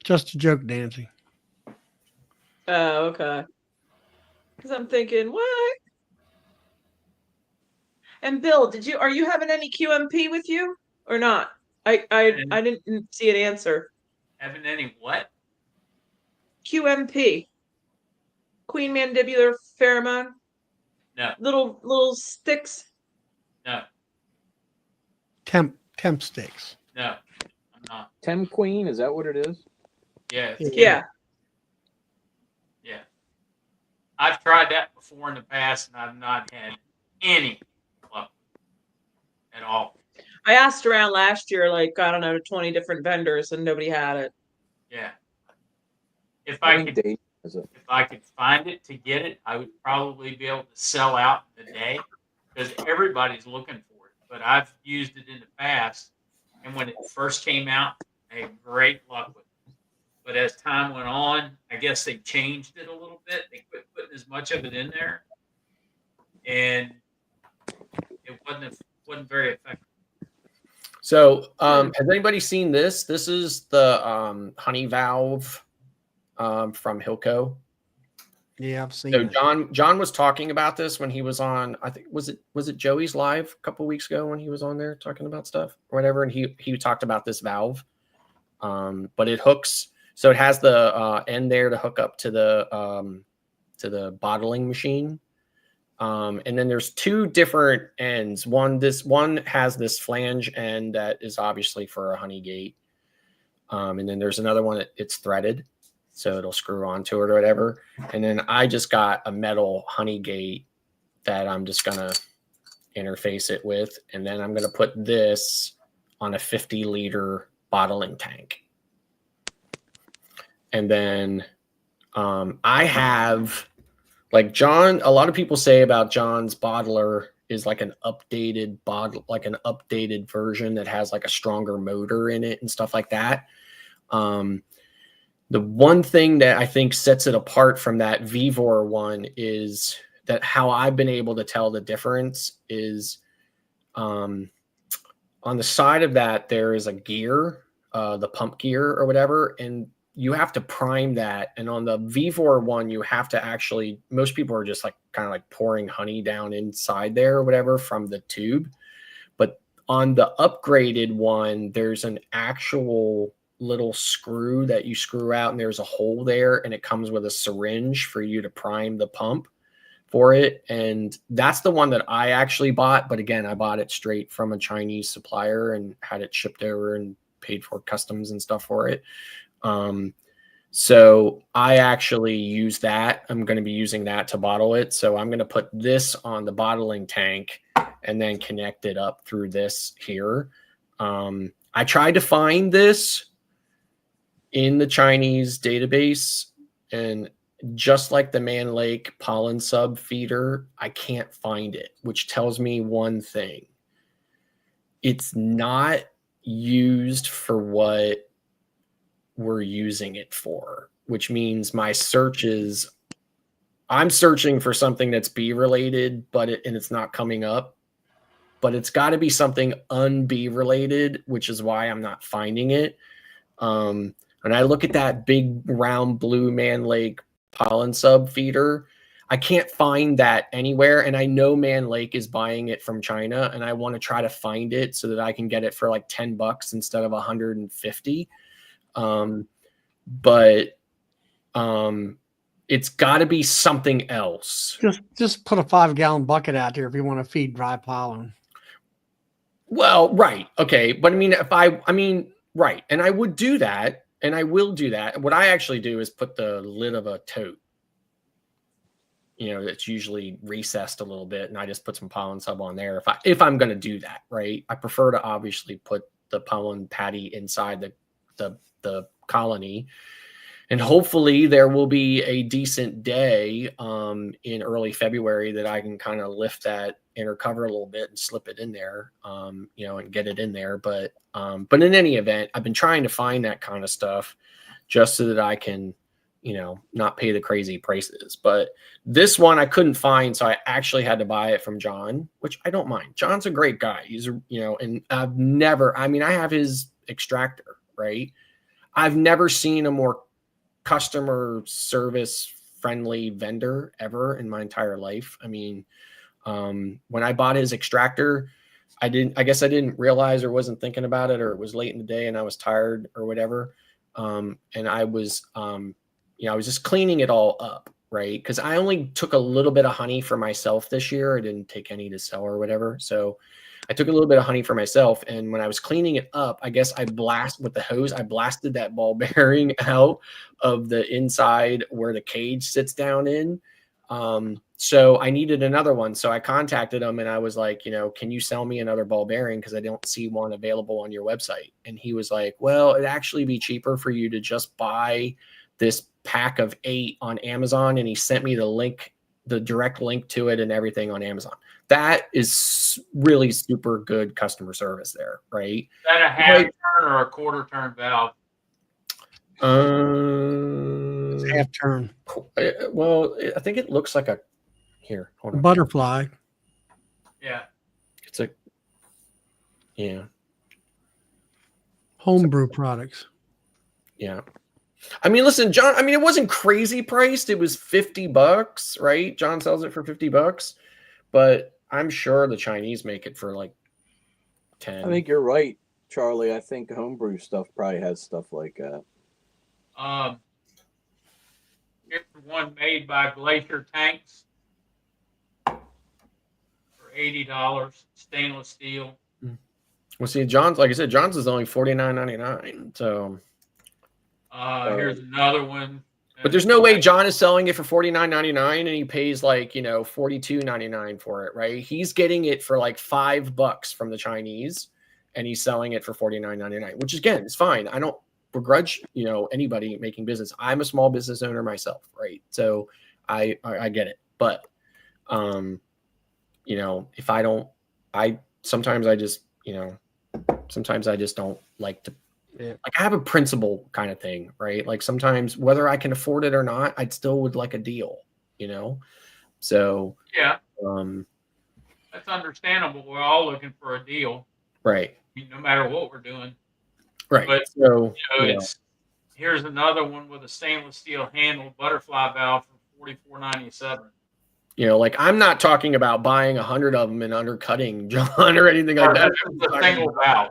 Just a joke, Nancy. Oh, okay. Because I'm thinking, what? And Bill, are you having any QMP with you or not? I didn't see an answer. Having any what? QMP. Queen mandibular pheromone. No. Little sticks. No. Temp sticks. No. I'm not. Tem Queen, is that what it is? Yeah. Yeah. Yeah. I've tried that before in the past, and I've not had any luck at all. I asked around last year, like, I don't know, 20 different vendors, and nobody had it. Yeah. If I could Is it? if I could find it to get it, I would probably be able to sell out in a day because everybody's looking for it. But I've used it in the past, and when it first came out, I had great luck with it. But as time went on, I guess they changed it a little bit. They quit putting as much of it in there, and it wasn't very effective. So has anybody seen this? This is the honey valve from Hilco. Yeah, I've seen So it. John was talking about this when he was on, I think was it Joey's live a couple of weeks ago when he was on there talking about stuff or whatever, and he talked about this valve. But it hooks, so it has the end there to hook up to the bottling machine. And then there's 2 different ends. One has this flange end that is obviously for a honey gate. And then there's another one that it's threaded, so it'll screw onto it or whatever. And then I just got a metal honey gate that I'm just gonna interface it with, and then I'm gonna put this on a 50-liter bottling tank. And then I have, like John, a lot of people say about John's bottler is like an updated bottle, like an updated version that has like a stronger motor in it and stuff like that. The one thing that I think sets it apart from that Vivor one is that how I've been able to tell the difference is on the side of that, there is a gear, the pump gear or whatever, and you have to prime that. And on the V4 one, you have to actually, most people are just like kind of like pouring honey down inside there or whatever from the tube. But on the upgraded one, there's an actual little screw that you screw out, and there's a hole there, and it comes with a syringe for you to prime the pump for it. And that's the one that I actually bought. But again, I bought it straight from a Chinese supplier and had it shipped over and paid for customs and stuff for it. So I actually use that. I'm going to be using that to bottle it. So I'm going to put this on the bottling tank and then connect it up through this here. I tried to find this in the Chinese database, and just like the Man Lake pollen sub feeder, I can't find it, which tells me one thing. It's not used for what we're using it for, which means my searches, I'm searching for something that's bee related, and it's not coming up, but it's got to be something un-bee related, which is why I'm not finding it. And I look at that big round blue Man Lake pollen sub feeder, I can't find that anywhere. And I know Man Lake is buying it from China, and I want to try to find it so that I can get it for like $10 instead of 150. But it's got to be something else. Just put a 5-gallon bucket out there if you want to feed dry pollen. Well, right. Okay. But I mean, right. And I would do that, and I will do that. What I actually do is put the lid of a tote, that's usually recessed a little bit, and I just put some pollen sub on there if I'm going to do that, right? I prefer to obviously put the pollen patty inside the colony, and hopefully there will be a decent day in early February that I can kind of lift that inner cover a little bit and slip it in there, and get it in there. But in any event, I've been trying to find that kind of stuff just so that I can, not pay the crazy prices. But this one I couldn't find, so I actually had to buy it from John, which I don't mind. John's a great guy. He's, and I have his extractor, right? I've never seen a more customer service friendly vendor ever in my entire life. I mean, when I bought his extractor, I guess I didn't realize or wasn't thinking about it, or it was late in the day and I was tired or whatever. And I was, I was just cleaning it all up, right? Because I only took a little bit of honey for myself this year. I didn't take any to sell or whatever. So I took a little bit of honey for myself. And when I was cleaning it up, I guess with the hose, I blasted that ball bearing out of the inside where the cage sits down in. So I needed another one. So I contacted him and I was like, can you sell me another ball bearing? Because I don't see one available on your website. And he was like, well, it'd actually be cheaper for you to just buy this pack of 8 on Amazon. And he sent me the direct link to it and everything on Amazon. That is really super good customer service there, right? Is that a half turn or a quarter turn valve? It's half turn. Well, I think it looks like hold on. Butterfly. Yeah. It's yeah. Homebrew products. Yeah. I mean, listen, John, it wasn't crazy priced. It was $50, right? John sells it for $50, but I'm sure the Chinese make it for like 10. I think you're right, Charlie. I think homebrew stuff probably has stuff like that. Here's one made by Glacier Tanks for $80, stainless steel. Well, see, John's, like I said, John's is only $49.99. So here's another one. But there's no way John is selling it for $49.99 and he pays like, $42.99 for it, right? He's getting it for like $5 from the Chinese, and he's selling it for $49.99, which again is fine. I don't begrudge, anybody making business. I'm a small business owner myself, right? So I get it. But if sometimes I just don't like to. Yeah. Like I have a principle kind of thing, right? Like sometimes whether I can afford it or not, I'd still would like a deal, So yeah, that's that's understandable. We're all looking for a deal, Right. no matter what we're doing. Right. But So here's another one with a stainless steel handle butterfly valve for $44.97. like I'm not talking about buying 100 of them and undercutting John or anything like that. This is a single valve.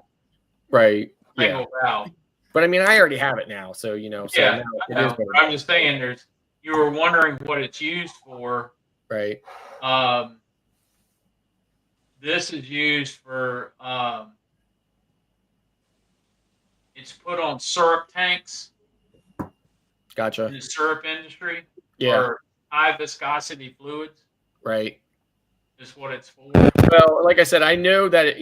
Right. Single valve. But I mean, I already have it now, so so yeah, now it is better. I'm just saying, you were wondering what it's used for. Right. This is used for it's put on syrup tanks. Gotcha. In the syrup industry. Yeah. Or high viscosity fluids. Right. Is what it's for. Well, like I said, I know that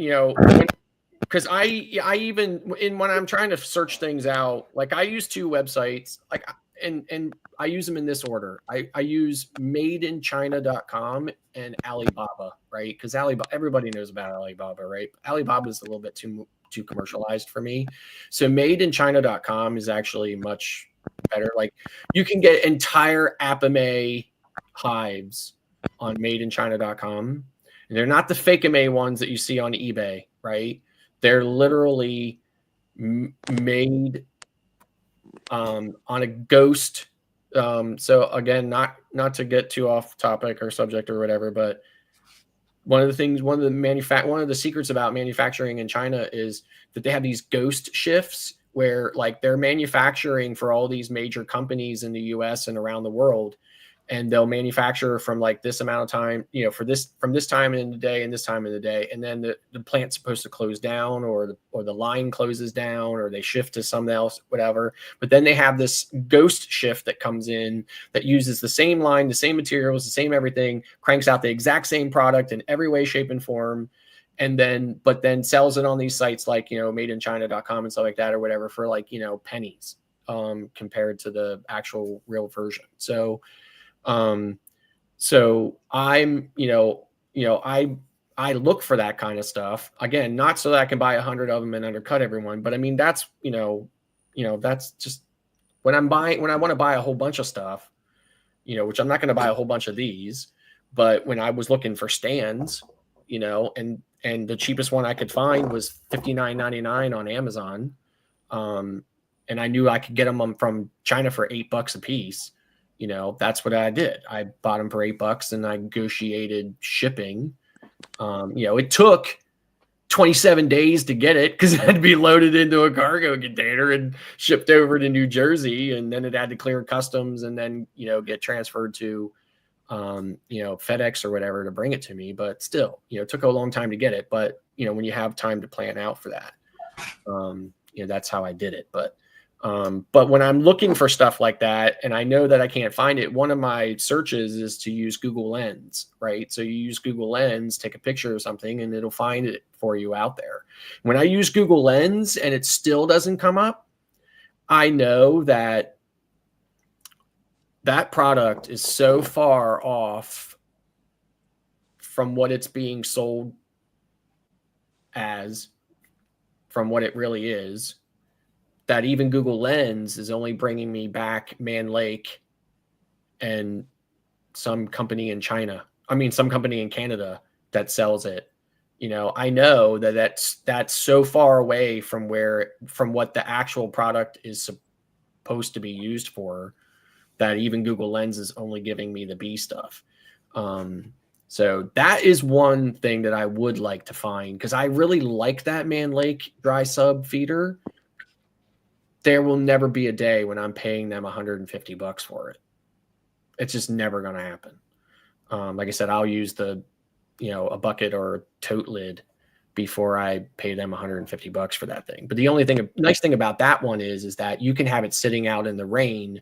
because I even when I'm trying to search things out, like I use 2 websites, like and I use them in this order. I use madeinchina.com and Alibaba, right? Because Alibaba, everybody knows about Alibaba, right? Alibaba is a little bit too commercialized for me. So madeinchina.com is actually much better. Like you can get entire Apame hives on madeinchina.com. And they're not the fake Ame ones that you see on eBay, right? They're literally made on a ghost. So again, not to get too off topic or subject or whatever, but one of the secrets about manufacturing in China is that they have these ghost shifts where like they're manufacturing for all these major companies in the US and around the world. And they'll manufacture from like this amount of time, from this time in the day and this time in the day. And then the plant's supposed to close down or the line closes down or they shift to something else, whatever. But then they have this ghost shift that comes in that uses the same line, the same materials, the same everything, cranks out the exact same product in every way, shape, and form. And then sells it on these sites like, madeinchina.com and stuff like that or whatever for like, pennies compared to the actual real version. So I'm, I look for that kind of stuff again, not so that I can buy 100 of them and undercut everyone, but I mean, that's, that's just when I want to buy a whole bunch of stuff, which I'm not going to buy a whole bunch of these, but when I was looking for stands, and the cheapest one I could find was $59.99 on Amazon. And I knew I could get them from China for $8 a piece. That's what I did. I bought them for $8 and I negotiated shipping. It took 27 days to get it because it had to be loaded into a cargo container and shipped over to New Jersey. And then it had to clear customs and then, get transferred to, FedEx or whatever to bring it to me. But still, it took a long time to get it. But, when you have time to plan out for that, that's how I did it. But when I'm looking for stuff like that, and I know that I can't find it, one of my searches is to use Google Lens, right? So you use Google Lens, take a picture of something, and it'll find it for you out there. When I use Google Lens and it still doesn't come up, I know that that product is so far off from what it's being sold as, from what it really is, that even Google Lens is only bringing me back Man Lake and some company in some company in Canada that sells it. I know that's so far away from what the actual product is supposed to be used for that even Google Lens is only giving me the B stuff. So that is one thing that I would like to find because I really like that Man Lake dry sub feeder. There will never be a day when I'm paying them $150 for it. It's just never going to happen. Like I said, I'll use a bucket or a tote lid before I pay them $150 for that thing. But the only nice thing about that one is that you can have it sitting out in the rain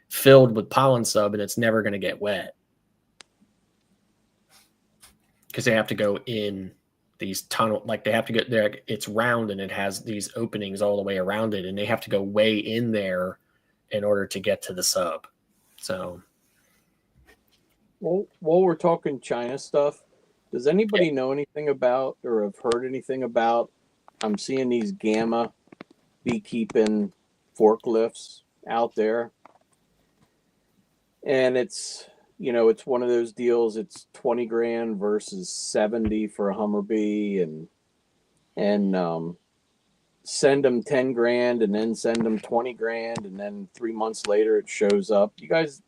filled with pollen sub and it's never going to get wet because they have to go in these tunnel, like they have to get there. It's round and it has these openings all the way around it, and they have to go way in there in order to get to the sub. So, well, while we're talking China stuff, does anybody know anything about or have heard anything about? I'm seeing these Gamma beekeeping forklifts out there, and it's you know, it's one of those deals. It's 20 grand versus 70 for a Hummer bee, and send them 10 grand and then send them 20 grand, and then 3 months later it shows up. You guys,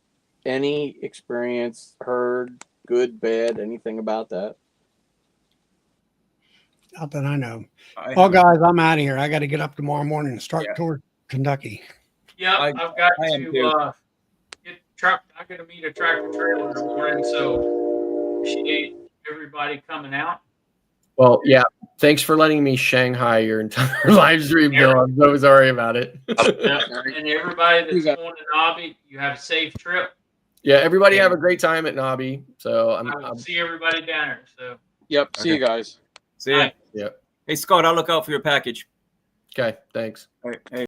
any experience, heard, good, bad, anything about that? Not that I know. I Well, have- guys, I'm out of here. I got to get up tomorrow morning and start Yeah. toward Kentucky. Yep, I- I've got I am to too. get truck. I got to meet a tractor trailer in the morning, so appreciate everybody coming out. Well, yeah. Thanks for letting me Shanghai your entire live stream, Bill. I'm so sorry about it. And everybody You that's got- going to Nobby, you have a safe trip. Yeah, everybody have a great time at Nobby. So I will see everybody down there. So, Yep. See you guys. See ya. Bye. yeah. Hey, Scott, I'll look out for your package. Okay, thanks. All right. Hey.